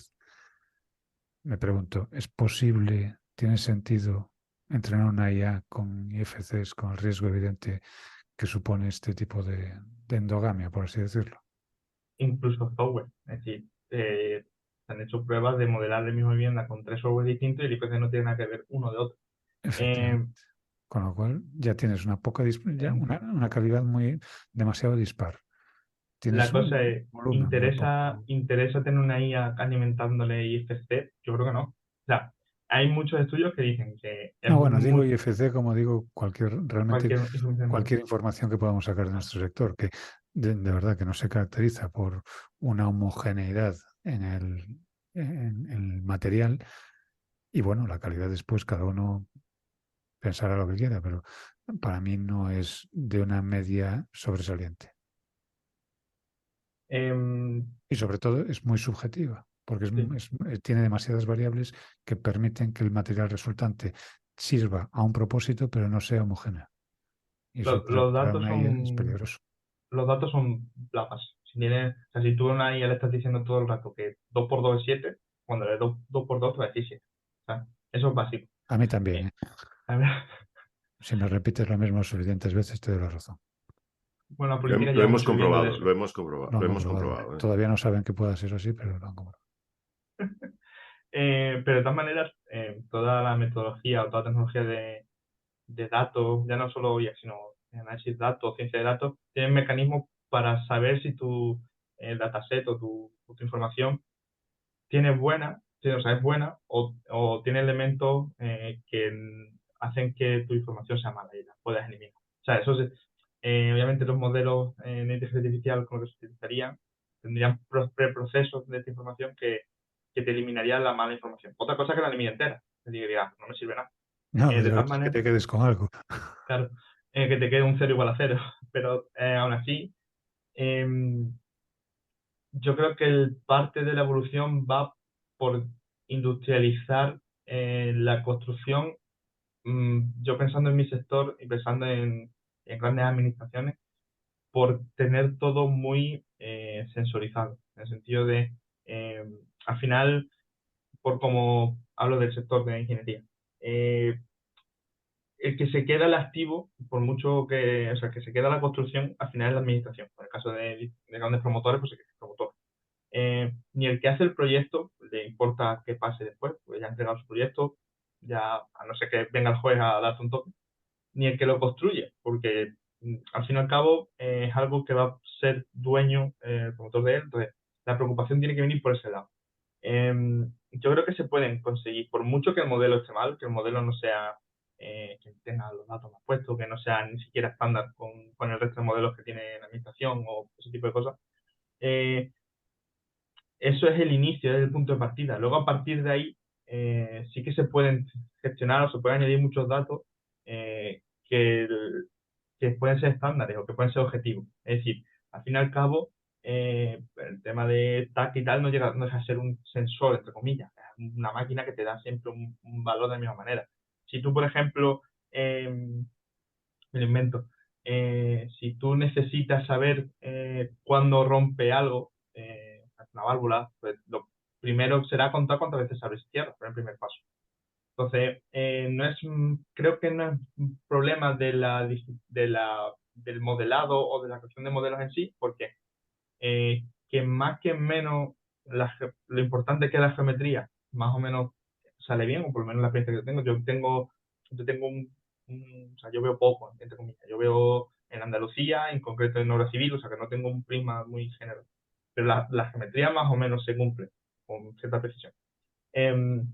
S3: me pregunto, ¿es posible, tiene sentido entrenar una IA con IFCs con el riesgo evidente que supone este tipo de endogamia, por así decirlo?
S4: Incluso software. Es decir, se han hecho pruebas de modelar la misma vivienda con 3 softwares distintos y el IPC no tiene nada que ver uno de otro.
S3: Efectivamente. Con lo cual ya tienes una calidad demasiado dispar.
S4: La
S3: Tienes
S4: cosa
S3: un
S4: es,
S3: volumen muy poco.
S4: ¿interesa tener una IA alimentándole IFC? Yo creo que no. O sea, hay muchos estudios que dicen que es
S3: No, bueno, digo
S4: muy
S3: IFC como digo realmente
S4: cualquier información.
S3: cualquier información que podamos sacar de nuestro sector, que de verdad que no se caracteriza por una homogeneidad en el material y bueno, la calidad después cada uno pensará lo que quiera, pero para mí no es de una media sobresaliente.
S4: Em,
S3: Y sobre todo es muy subjetiva, porque
S4: sí.
S3: tiene demasiadas variables que permiten que el material resultante sirva a un propósito, pero no sea homogéneo. Y eso
S4: Los
S3: para
S4: datos
S3: una IA es
S4: son
S3: peligroso.
S4: los datos son plapas. Si tienes, o sea, si tú a una IA le estás diciendo todo el rato que 2 por 2 es 7, cuando le das 2 por 2 te va a decir 7. O sea, eso es básico.
S3: A mí también,
S4: Eh,
S3: ¿eh?
S4: a ver,
S3: Si me repites lo mismo suficientes veces, te doy la razón.
S4: bueno, la
S1: Lo,
S4: política
S1: lo
S4: lleva
S1: hemos
S4: mucho viviendo de
S1: comprobado,
S4: eso.
S1: lo hemos comprobado,
S3: Lo
S1: lo
S3: han
S1: hemos
S3: comprobado.
S1: comprobado.
S3: Todavía no saben que pueda ser así, pero lo han comprobado.
S4: Pero de todas maneras, toda la metodología o toda tecnología de datos, ya no solo IA, sino análisis de datos, ciencia de datos, tienen mecanismos para saber si tu dataset o tu información o sea, es buena o tiene elementos que hacen que tu información sea mala y la puedas eliminar. O sea, obviamente los modelos de inteligencia artificial con los que se utilizarían tendrían preprocesos de esta información que te eliminarían la mala información. Otra cosa es que la elimine entera. Es decir, que digas, no me sirve nada.
S3: No,
S4: De
S3: pero
S4: todas
S3: es que
S4: maneras,
S3: te quedes con algo.
S4: claro, que te quede un cero igual a cero. Pero aún así, em, yo creo que parte de la evolución va por industrializar la construcción. Yo pensando en mi sector y pensando en grandes administraciones, por tener todo muy sensorizado, en el sentido de, eh, al final, por como hablo del sector de ingeniería, eh, el que se queda el activo, por mucho que, o sea, que se queda la construcción, al final es la administración. En el caso de grandes promotores, pues se queda el promotor. Ni el que hace el proyecto le importa qué pase después, pues ya ha entregado su proyecto, ya a no ser que venga el juez a darte un toque, ni el que lo construye, porque al fin y al cabo es algo que va a ser dueño el promotor de él, entonces la preocupación tiene que venir por ese lado. Yo creo que se pueden conseguir, por mucho que el modelo esté mal, que el modelo no sea que tenga los datos más puestos, que no sea ni siquiera estándar con el resto de modelos que tiene la administración o ese tipo de cosas. Eh, Eso es el inicio, es el punto de partida. Luego, a partir de ahí, sí que se pueden gestionar o se pueden añadir muchos datos eh, que, que pueden ser estándares o que pueden ser objetivos. Es decir, al fin y al cabo, el tema de TAC y tal no deja de ser un sensor, entre comillas, es una máquina que te da siempre un valor de la misma manera. Si tú, por ejemplo, me lo invento, Si tú necesitas saber cuándo rompe algo, una válvula, pues lo primero será contar cuántas veces abres y cierras, por el primer paso. Entonces, creo que no es un problema del modelado o de la creación de modelos en sí, porque que más que menos lo importante que es la geometría, más o menos sale bien, o por lo menos la experiencia que yo tengo o sea, yo veo poco, entre comillas. Yo veo en Andalucía, en concreto en obra civil, o sea que no tengo un prisma muy general. Pero la geometría más o menos se cumple con cierta precisión. El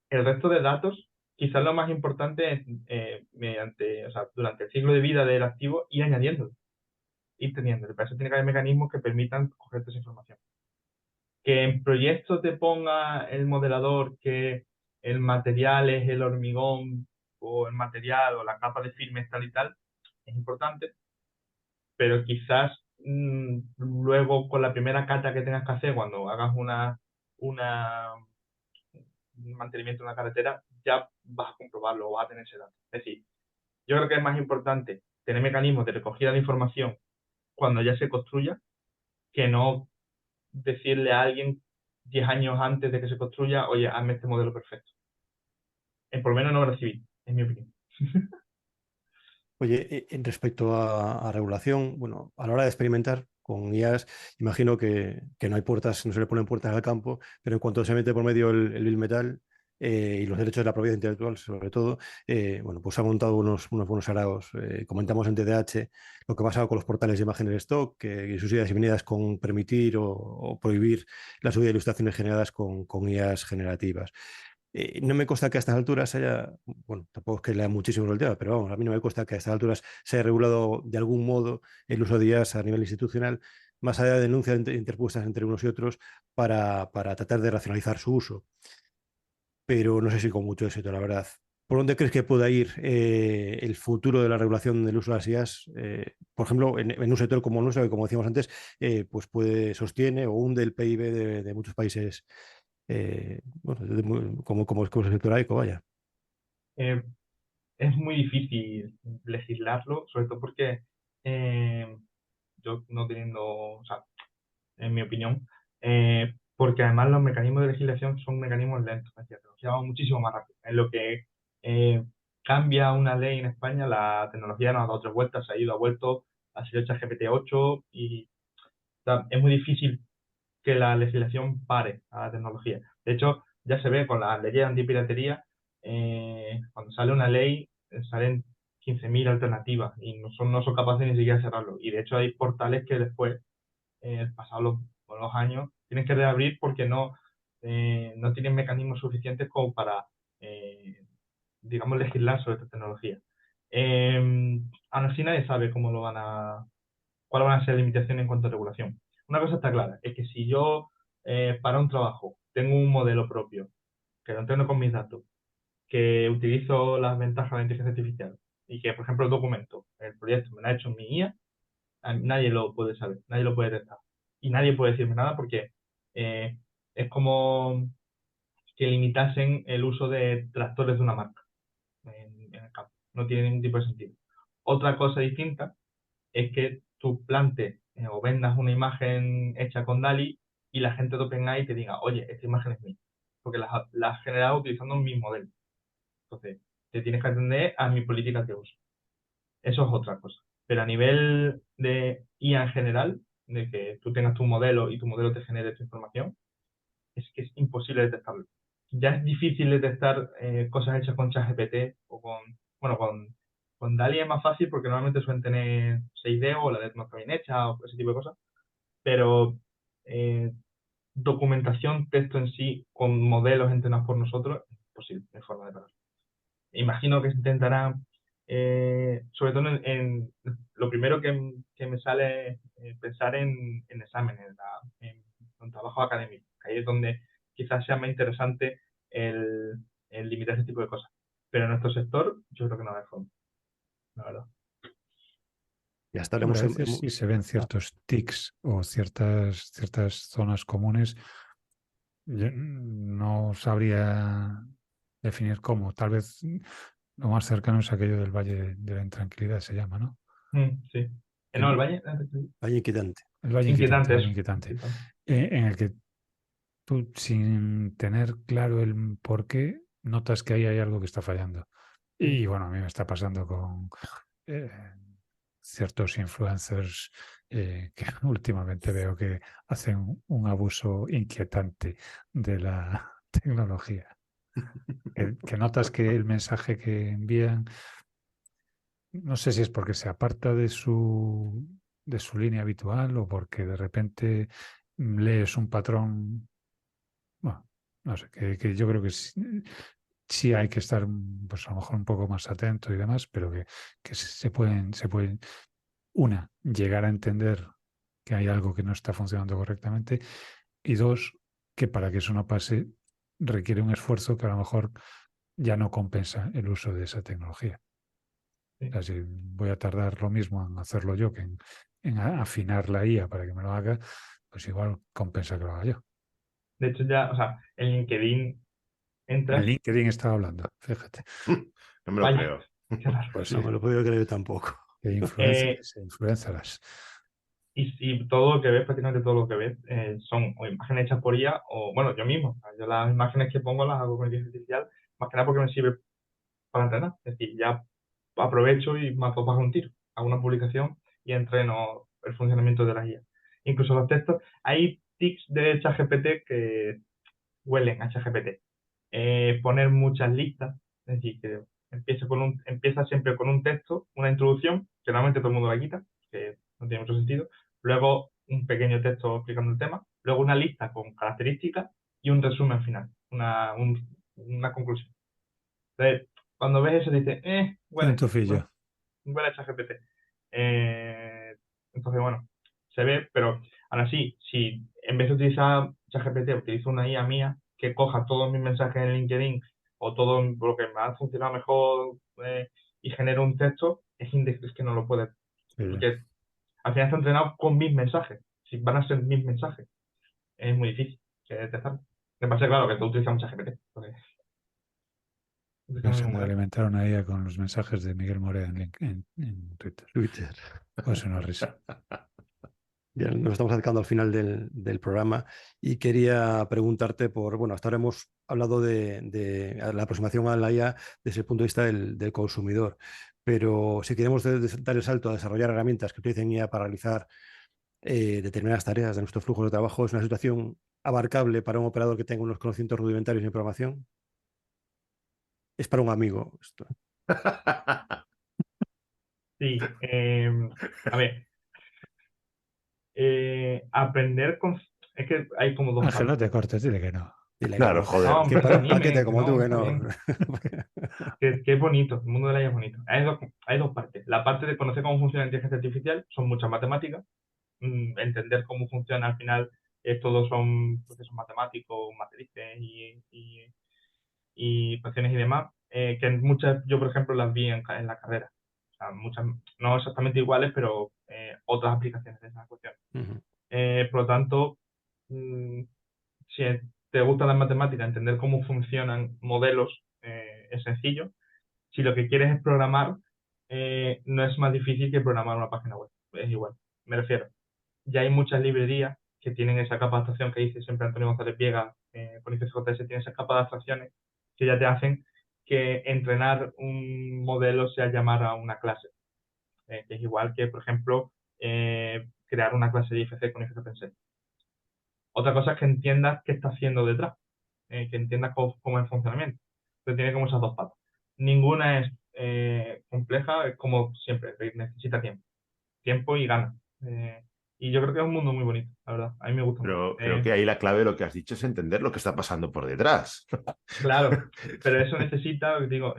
S4: resto de datos, quizás lo más importante es o sea, durante el ciclo de vida del activo, ir añadiendo, ir teniendo. Para eso tiene que haber mecanismos que permitan coger esa información. Que en proyecto te ponga el modelador que el material es el hormigón o el material o la capa de firme tal y tal, es importante, pero quizás luego con la primera cata que tengas que hacer cuando hagas un mantenimiento de una carretera, ya vas a comprobarlo o vas a tener ese dato. Es decir, yo creo que es más importante tener mecanismos de recogida de información cuando ya se construya que no decirle a alguien 10 años antes de que se construya, oye, hazme este modelo perfecto. Por lo menos en obra civil, es mi opinión.
S2: Oye, en respecto a regulación, bueno, a la hora de experimentar con IAs, imagino que no hay puertas, no se le ponen puertas al campo, pero en cuanto se mete por medio el Bill Metal y los derechos de la propiedad intelectual, sobre todo, bueno, pues ha montado unos buenos araos. Comentamos en TDH lo que ha pasado con los portales de imágenes de stock, que sus ideas y venidas con permitir o prohibir la subida de ilustraciones generadas con IAs generativas. No me consta que a estas alturas haya, bueno, tampoco es que lea muchísimo el tema, pero vamos, a mí no me consta que a estas alturas se haya regulado de algún modo el uso de IAS a nivel institucional, más allá de denuncias interpuestas entre unos y otros para tratar de racionalizar su uso. Pero no sé si con mucho éxito, la verdad. ¿Por dónde crees que pueda ir el futuro de la regulación del uso de las IAS? Por ejemplo, en un sector como el nuestro, que como decíamos antes, pues sostiene o hunde el PIB de muchos países bueno, como el sector AICO, vaya.
S4: Eh, es muy difícil legislarlo, sobre todo porque yo no teniendo, o sea, en mi opinión, porque además los mecanismos de legislación son mecanismos lentos, es cierto, nos llevamos muchísimo más rápido. En lo que cambia una ley en España, la tecnología nos ha dado 3 vueltas, se ha ido, ha vuelto, ha sido ChatGPT 8 y o sea, es muy difícil que la legislación pare a la tecnología. De hecho, ya se ve con las leyes antipiratería, cuando sale una ley, salen 15.000 alternativas y no son capaces ni siquiera de cerrarlo. Y de hecho hay portales que después, pasados los años, tienen que reabrir porque no tienen mecanismos suficientes como para, digamos, legislar sobre esta tecnología. Aún así nadie sabe cuáles van a ser las limitaciones en cuanto a regulación. Una cosa está clara, es que si yo para un trabajo tengo un modelo propio, que lo entreno con mis datos, que utilizo las ventajas de la inteligencia artificial y que, por ejemplo, el documento, el proyecto me lo ha hecho en mi IA, nadie lo puede saber, nadie lo puede detectar. Y nadie puede decirme nada porque eh, es como que limitasen el uso de tractores de una marca en el campo. No tiene ningún tipo de sentido. Otra cosa distinta es que tú plantes o vendas una imagen hecha con DALI y la gente de OpenAI te diga, oye, esta imagen es mía, porque la has generado utilizando mi modelo. Entonces, te tienes que atender a mi política de uso. Eso es otra cosa. Pero a nivel de IA en general, de que tú tengas tu modelo y tu modelo te genere tu información, es que es imposible detectarlo. Ya es difícil detectar cosas hechas con ChatGPT o bueno, con DALI es más fácil porque normalmente suelen tener 6D o la de no está bien hecha o ese tipo de cosas, pero eh, documentación, texto en sí, con modelos entrenados por nosotros, es imposible, no hay forma de pararlo. Imagino que se intentará, sobre todo lo primero que me sale es pensar en exámenes, en trabajo académico. Ahí es donde quizás sea más interesante el limitar ese tipo de cosas. Pero en nuestro sector, yo creo que no hay forma, la verdad.
S2: Ya
S3: Hombre,
S2: estaremos
S3: a veces sí se ven ciertos tics o ciertas zonas comunes. Yo no sabría definir cómo. Tal vez lo más cercano es aquello del Valle de la Intranquilidad, se llama, ¿no?
S4: Sí. No, el Valle.
S2: Valle inquietante.
S3: El Valle
S4: Inquietante,
S3: Valle
S4: eso.
S3: Inquietante, en el que tú, sin tener claro el por qué, notas que ahí hay algo que está fallando. Y bueno, a mí me está pasando con ciertos influencers que últimamente veo que hacen un abuso inquietante de la tecnología. Que notas que el mensaje que envían, no sé si es porque se aparta de su línea habitual o porque de repente lees un patrón. Bueno, no sé, que yo creo que sí hay que estar, pues a lo mejor un poco más atento y demás, pero que se pueden, una, llegar a entender que hay algo que no está funcionando correctamente, y dos, que para que eso no pase requiere un esfuerzo que a lo mejor ya no compensa el uso de esa tecnología.
S4: Sí.
S3: O sea, si voy a tardar lo mismo en hacerlo yo que en afinar la IA para que me lo haga, pues igual compensa que lo haga yo.
S4: De hecho, ya, o sea, en LinkedIn entras.
S3: En LinkedIn estaba hablando, fíjate.
S1: No me lo
S4: Vaya,
S1: creo.
S4: qué raro.
S3: Pues
S2: No
S3: sí,
S2: me lo he podido creer tampoco.
S3: que influencias.
S4: Y todo lo que ves, prácticamente todo lo que ves, son o imágenes hechas por IA o, bueno, yo mismo. O sea, yo las imágenes que pongo las hago con inteligencia artificial, más que nada porque me sirve para entrenar. Es decir, ya aprovecho y mato para un tiro. Hago una publicación y entreno el funcionamiento de las IA. Incluso los textos, hay tics de ChatGPT que huelen a ChatGPT. Poner muchas listas, es decir, que empieza siempre con un texto, una introducción, que normalmente todo el mundo la quita, que no tiene mucho sentido. Luego un pequeño texto explicando el tema. Luego una lista con características y un resumen final, una conclusión. Entonces, cuando ves eso, dices,
S3: Tanto
S4: bueno,
S3: fillo.
S4: huele a ChatGPT. Entonces, bueno, se ve, pero aún así, si en vez de utilizar ChatGPT, utilizo una IA mía que coja todos mis mensajes en LinkedIn o todo lo que me ha funcionado mejor y genera un texto, es que no lo puede.
S3: Sí,
S4: Porque al final está entrenado con mis mensajes. Si van a ser mis mensajes, es muy difícil que detectarlo. Me parece claro que tú utilizas mucha GPT.
S3: Eso de alimentar una IA con los mensajes de Miguel Morea en Twitter. Pues una risa.
S2: Ya nos estamos acercando al final del programa y quería preguntarte bueno, hasta ahora hemos hablado de la aproximación a la IA desde el punto de vista del consumidor, pero si queremos dar el salto a desarrollar herramientas que utilicen IA para realizar determinadas tareas de nuestro flujo de trabajo, ¿es una situación abarcable para un operador que tenga unos conocimientos rudimentarios en programación? Es para un amigo esto.
S4: Sí, a ver, aprender con... Es que hay como dos
S3: Ángel, no
S4: partes.
S3: te cortes, dile que no.
S2: Dile que
S1: Claro,
S2: no.
S1: joder.
S4: No,
S2: Que
S4: hombre, que se
S2: paquete
S4: animen, que
S2: como tú,
S4: no,
S2: que
S4: está
S2: no.
S4: bien. Que es bonito, el mundo de la IA es bonito. Hay dos partes. La parte de conocer cómo funciona la inteligencia artificial, son muchas matemáticas. Entender cómo funciona al final, todos son procesos matemáticos, matrices y ecuaciones y demás, que muchas, yo por ejemplo, las vi en la carrera. O sea, muchas, no exactamente iguales, pero otras aplicaciones de esa cuestión.
S2: Ujú.
S4: Por lo tanto, mm, si te gustan las matemáticas, entender cómo funcionan modelos es sencillo. Si lo que quieres es programar, no es más difícil que programar una página web. Es igual. Me refiero. Ya hay muchas librerías que tienen esa capa de abstracción que dice siempre Antonio González Viega con ICJS, tiene esa capa de abstracciones que ya te hacen que entrenar un modelo sea llamar a una clase. Que es igual que, por ejemplo, crear una clase de IFC con IFC. Otra cosa es que entiendas qué está haciendo detrás, que entiendas cómo es el funcionamiento. Entonces tiene como esas dos patas. Ninguna es compleja, es como siempre, necesita tiempo y ganas. Y yo creo que es un mundo muy bonito, la verdad. A mí me gusta mucho.
S1: Pero creo que ahí la clave de lo que has dicho es entender lo que está pasando por detrás.
S4: Claro, pero eso necesita, digo,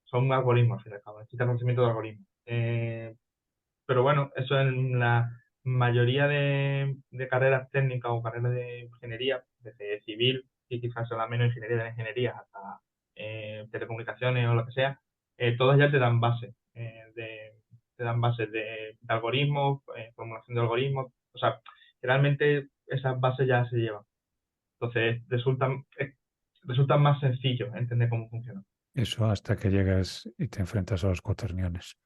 S4: son algoritmos, al fin y al cabo, necesita conocimiento de algoritmos. Pero bueno, eso en la mayoría de carreras técnicas o carreras de ingeniería, desde civil, y quizás sea la menos ingeniería de la ingeniería, hasta telecomunicaciones o lo que sea, todas ya te dan bases, te dan bases de algoritmos, formulación de algoritmos, o sea, realmente esas bases ya se llevan. Entonces, resulta más sencillo entender cómo funciona.
S3: Eso hasta que llegas y te enfrentas a los cuaterniones.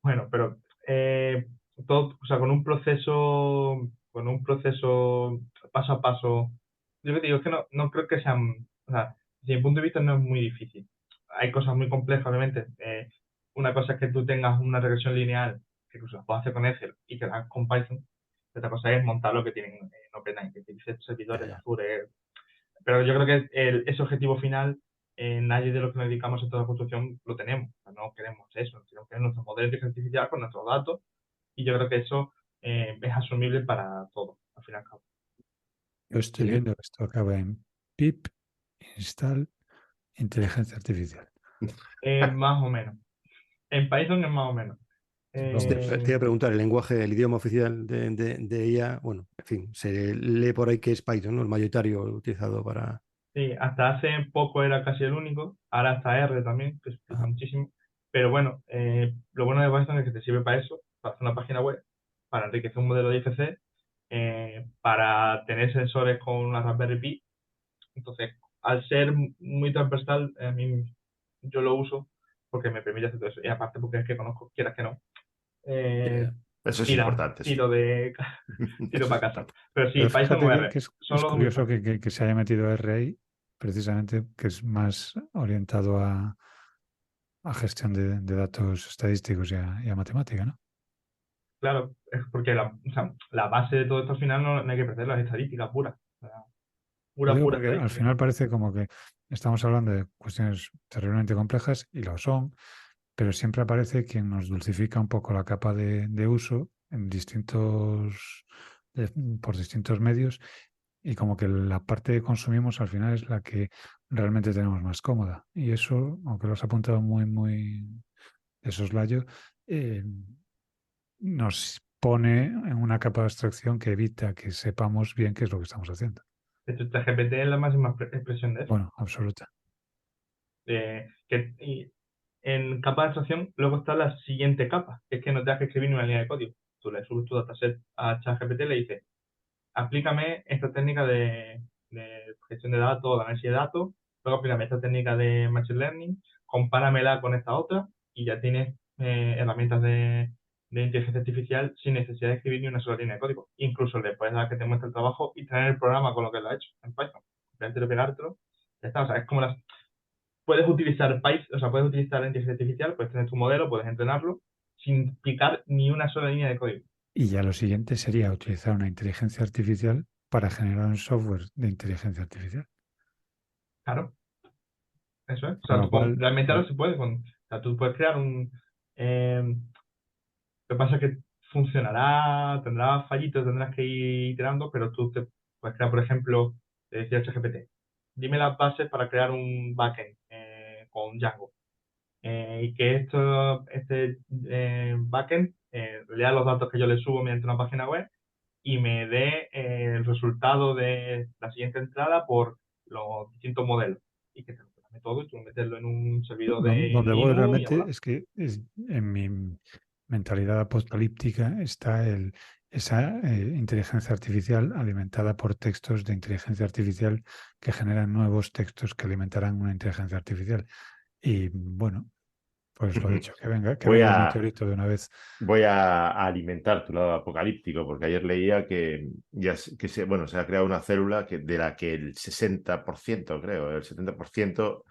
S4: Bueno, pero todo, o sea, con un proceso paso a paso. Yo que te digo, es que no creo que sean, o sea, desde mi punto de vista no es muy difícil. Hay cosas muy complejas, obviamente. Una cosa es que tú tengas una regresión lineal, que incluso la puedes hacer con Excel y que la hagas con Python. Otra cosa es montar lo que tienen en OpenAI, que utilice servidores de Azure. Pero yo creo que ese objetivo final, nadie de los que nos dedicamos a toda la construcción lo tenemos. O sea, no queremos eso, queremos tener nuestro modelo de inteligencia artificial con nuestros datos, y yo creo que eso es asumible para todos, al fin y al cabo.
S3: Yo estoy viendo que esto acaba en pip install inteligencia artificial.
S4: Más o menos. En Python es más o menos.
S2: Te iba a preguntar, el lenguaje, el idioma oficial de IA, bueno, en fin, se lee por ahí que es Python, ¿no? El mayoritario utilizado para...
S4: Sí, hasta hace poco era casi el único, ahora está R también, que se utiliza muchísimo. Pero bueno, lo bueno de Python es que te sirve para eso, para hacer una página web, para enriquecer un modelo de IFC, para tener sensores con una Raspberry Pi. Entonces, al ser muy transversal, a mí yo lo uso porque me permite hacer todo eso. Y aparte porque es que conozco, quieras que no,
S1: Eso es importante, sí.
S4: tiro para casa. Pero sí,
S3: Pero
S4: Python
S3: fíjate
S4: o R.
S3: que es
S4: son los dos muy
S3: curioso
S4: fáciles.
S3: que se haya metido R ahí, precisamente que es más orientado a gestión de datos estadísticos y a matemática, ¿no?
S4: Claro, es porque o sea, la base de todo esto al final no hay que perder las estadísticas puras. O sea,
S3: Lo digo
S4: pura
S3: porque al
S4: estadística.
S3: final parece como que estamos hablando de cuestiones terriblemente complejas, y lo son, pero siempre aparece quien nos dulcifica un poco la capa de uso en por distintos medios, y como que la parte que consumimos al final es la que realmente tenemos más cómoda. Y eso, aunque lo has apuntado muy de soslayo, nos pone en una capa de abstracción que evita que sepamos bien qué es lo que estamos haciendo.
S4: De hecho, ChatGPT es la máxima expresión de eso.
S3: Bueno, absoluta.
S4: Y en capa de abstracción, luego está la siguiente capa, que es que no tengas que escribir ni una línea de código. Tú le subes tu dataset a ChatGPT y le dices, aplícame esta técnica de gestión de datos, de análisis de datos, luego aplícame esta técnica de Machine Learning, compáramela con esta otra, y ya tienes herramientas de inteligencia artificial sin necesidad de escribir ni una sola línea de código. Incluso le puedes dar que te muestre el trabajo y tener el programa con lo que lo ha hecho en Python. Simplemente pegártelo, ya está. O sea, es como puedes utilizar Python, o sea, puedes utilizar la inteligencia artificial, puedes tener tu modelo, puedes entrenarlo sin picar ni una sola línea de código.
S3: Y ya lo siguiente sería utilizar una inteligencia artificial para generar un software de inteligencia artificial.
S4: Claro, eso es. O
S3: Con
S4: sea,
S3: lo cual,
S4: realmente ahora se puede. O sea, tú puedes crear lo que pasa es que funcionará, tendrá fallitos, tendrás que ir iterando, pero tú te puedes crear, por ejemplo, te decía ChatGPT, dime las bases para crear un backend con Django. Y que este backend lea los datos que yo le subo mediante una página web y me dé el resultado de la siguiente entrada por los distintos modelos. Y que te lo programe todo y tú meterlo en un servidor de
S3: donde voy
S4: Linux y
S3: realmente
S4: hablar.
S3: es que en mi mentalidad apocalíptica está esa inteligencia artificial alimentada por textos de inteligencia artificial que generan nuevos textos que alimentarán una inteligencia artificial. Y bueno, pues lo dicho, que venga el meteorito de una vez.
S1: Voy a alimentar tu lado apocalíptico, porque ayer leía que se ha creado una célula de la que el 60%, creo, el 70%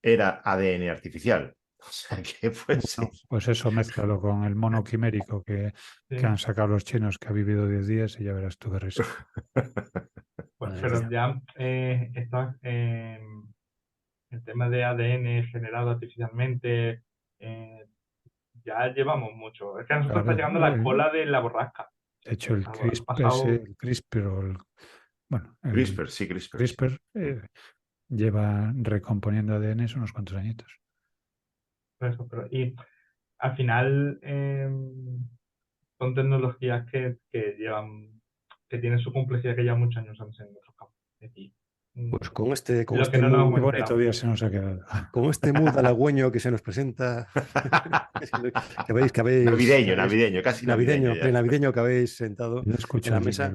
S1: era ADN artificial. O sea que
S3: Pues eso, mézclalo con el mono quimérico que han sacado los chinos, que ha vivido 10 días, y ya verás tú qué risa.
S4: Bueno, pero ya está el tema de ADN generado artificialmente, ya llevamos mucho. Es que a nosotros está llegando la cola de la borrasca.
S3: De hecho, el CRISPR lleva recomponiendo ADN unos cuantos añitos.
S4: Y al final son tecnologías que tienen su complejidad, que llevan muchos años en otros campos. Es decir,
S2: pues con este
S3: muy bonito día se nos ha quedado.
S2: Con este mood halagüeño que se nos presenta, que habéis
S1: navideño, casi
S2: navideño que habéis sentado en la mesa.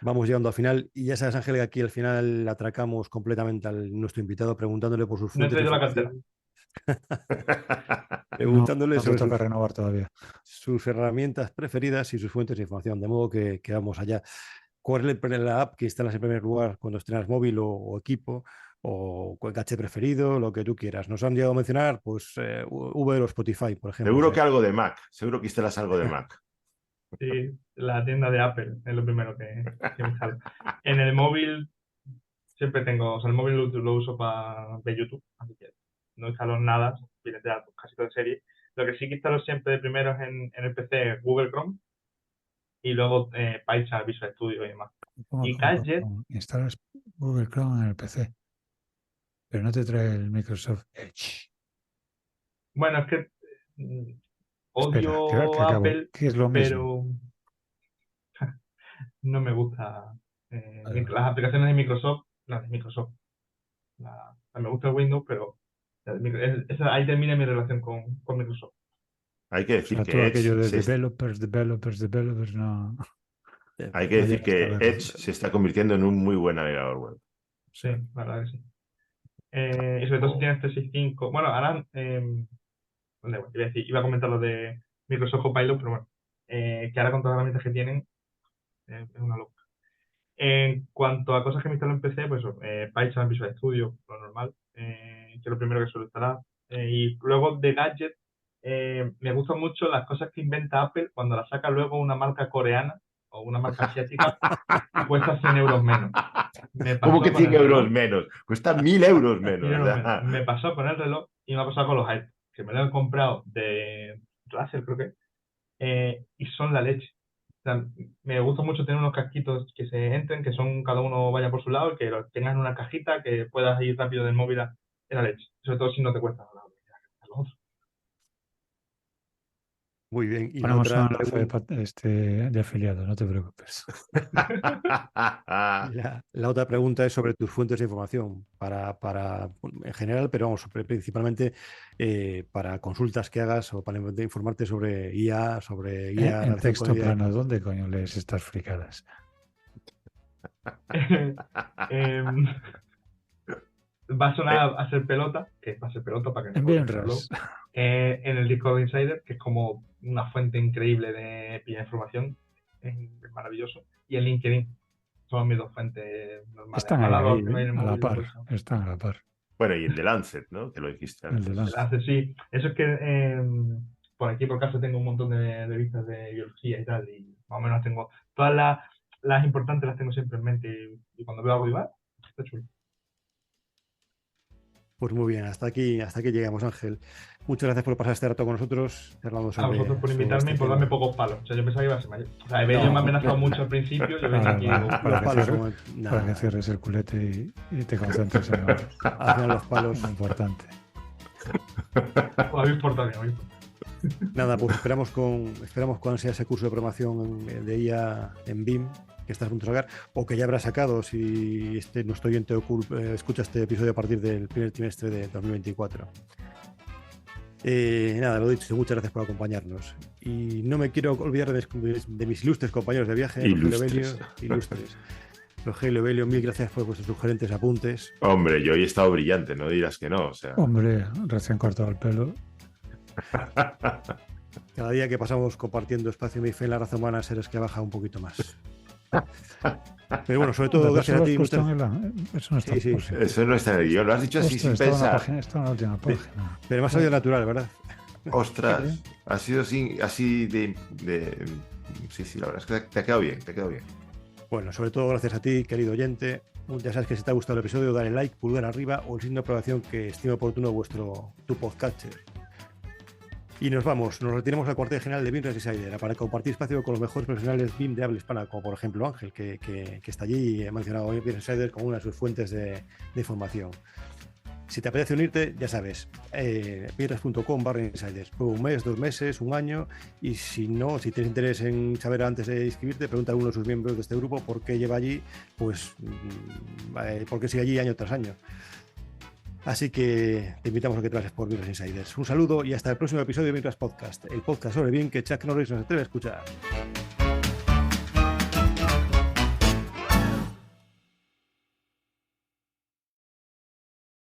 S2: Vamos llegando al final, y ya sabes, Ángel, que aquí al final atracamos completamente a nuestro invitado preguntándole por sus fuentes de información. Preguntándole
S3: No te
S2: sobre
S3: toca renovar todavía.
S2: sus herramientas preferidas y sus fuentes de información. De modo que vamos allá. ¿Cuál es la app que instalas en primer lugar cuando estrenas móvil o equipo? ¿O el caché preferido? Lo que tú quieras. Nos han llegado a mencionar, pues, Uber o Spotify, por ejemplo.
S1: Seguro que algo de Mac. Seguro que instalas algo de Mac.
S4: Sí, la tienda de Apple es lo primero que me instalo. En el móvil siempre tengo, o sea, el móvil lo uso para ver YouTube, así que no instalo nada, viene ya casi todo en serie. Lo que sí que instalo siempre de primero es en el PC Google Chrome y luego PyCharm, Visual Studio y demás. Y Gadget,
S3: Instalas Google Chrome en el PC, pero no te trae el Microsoft Edge.
S4: bueno, es que
S3: Espera,
S4: odio
S3: que acabo.
S4: Apple,
S3: Que es lo mismo.
S4: pero no me gusta
S3: Vale.
S4: las aplicaciones de Microsoft, las de Microsoft. Me gusta el Windows, pero ahí termina mi relación con Microsoft.
S1: Hay que
S3: O
S1: decir
S3: sea,
S1: que
S3: todo aquello de
S1: Edge
S3: developers, no.
S1: hay que decir
S3: llegas
S1: que
S3: a ver.
S1: Edge se está convirtiendo en un muy buen navegador web.
S4: Sí, la verdad que sí. Y sobre todo si tienes 365. Bueno, ahora, iba a comentar lo de Microsoft Copilot, pero bueno, que ahora con todas las herramientas que tienen, es una locura. En cuanto a cosas que me instalo en PC, pues PyCharm, Visual Studio, lo normal, que es lo primero que suelo instalar. Y luego de gadget, me gustan mucho las cosas que inventa Apple cuando las saca luego una marca coreana o una marca asiática y cuesta 100 euros menos.
S1: ¿Cómo que
S4: con
S1: 100
S4: el reloj.
S1: euros menos? Cuesta 1000 euros
S4: 100
S1: menos.
S4: euros menos. Me pasó con el reloj y me ha pasado con los iPhones, que me lo han comprado de Razer, creo que, y son la leche. O sea, me gusta mucho tener unos casquitos que se entren, que son cada uno vaya por su lado y que los tengas en una cajita, que puedas ir rápido del móvil a la leche. Sobre todo si no te cuesta nada.
S2: Muy bien. Y la
S3: Ponemos un
S2: otra
S3: enlace
S2: pregunta,
S3: de afiliado, no te preocupes.
S2: la otra pregunta es sobre tus fuentes de información en general, pero vamos, principalmente para consultas que hagas o para informarte sobre IA,
S3: En
S2: relación
S3: texto
S2: con IA.
S3: plano, ¿dónde coño lees estas fricadas?
S4: Em, Va a sonar a ser pelota, que va a ser pelota para que no
S3: Envíen
S4: corten
S3: RAS.
S4: en el Discord Insider, que es como una fuente increíble de pillar información, es maravilloso, y el LinkedIn, son mis dos fuentes normales.
S3: Están
S4: Al lado,
S3: ahí,
S4: al final, en el
S3: a la
S4: móvil,
S3: par.
S4: pues,
S3: Están a la par.
S1: Bueno, y el de Lancet, ¿no? Que lo dijiste
S3: El de
S1: antes.
S3: Lancet.
S4: hace sí. Eso es que por aquí por casa tengo un montón de revistas de biología y tal, y más o menos tengo todas las importantes, las tengo siempre en mente, y cuando veo algo igual, está chulo.
S2: Pues muy bien, hasta aquí llegamos, Ángel. Muchas gracias por pasar este rato con nosotros, charlando
S4: A vosotros por
S2: sobre
S4: invitarme y por darme
S2: tema.
S4: pocos palos. O sea, yo pensaba que iba a ser mayor. O sea, Evelio me ha amenazado mucho al principio, yo venía aquí y digo,
S2: Los palos son
S3: Para que
S2: nada.
S3: cierres el culete y te concentres en lo
S2: Al final los palos.
S3: importante.
S4: pues habéis portado bien, habéis portado.
S2: Nada, pues esperamos con ansia ese curso de programación de IA en BIM que estás a punto de sacar, o que ya habrás sacado si nuestro oyente escucha este episodio a partir del primer trimestre de 2024. Nada, lo dicho, muchas gracias por acompañarnos. Y no me quiero olvidar de mis ilustres compañeros de viaje,
S1: Ilustres.
S2: Rogelio Evelio, mil gracias por vuestros sugerentes apuntes.
S1: Hombre, yo hoy he estado brillante, no dirás que no. O sea.
S3: Hombre, recién cortado el pelo.
S2: Cada día que pasamos compartiendo espacio, mi fe en la raza humana será que baja un poquito más. Pero bueno, sobre todo gracias a ti.
S3: Eso no está
S2: Sí.
S3: posible.
S1: Eso no está en el guión, lo has dicho así sin
S3: Está en la
S1: pensar.
S3: página, está en la última página.
S2: Pero me ha salido natural, ¿verdad?
S1: Ostras, ha sido así de... Sí, la verdad es que te ha quedado bien, te ha quedado bien.
S2: Bueno, sobre todo gracias a ti, querido oyente. Ya sabes que si te ha gustado el episodio, dale like, pulgar arriba o el signo de aprobación que estime oportuno tu podcatcher. Y nos retiramos al cuartel general de BIM Insider para compartir espacio con los mejores profesionales BIM de habla hispana, como por ejemplo Ángel, que está allí y he mencionado hoy BIM Insider como una de sus fuentes de información. Si te apetece unirte, ya sabes, birras.com/insiders. Por un mes, 2 meses, un año, y si tienes interés en saber antes de inscribirte, pregunta a uno de sus miembros de este grupo por qué lleva allí, pues por qué sigue allí año tras año. Así que te invitamos a que te pases por Birras Insiders. Un saludo y hasta el próximo episodio de Birras Podcast, el podcast sobre BIM que Chuck Norris nos atreve a escuchar.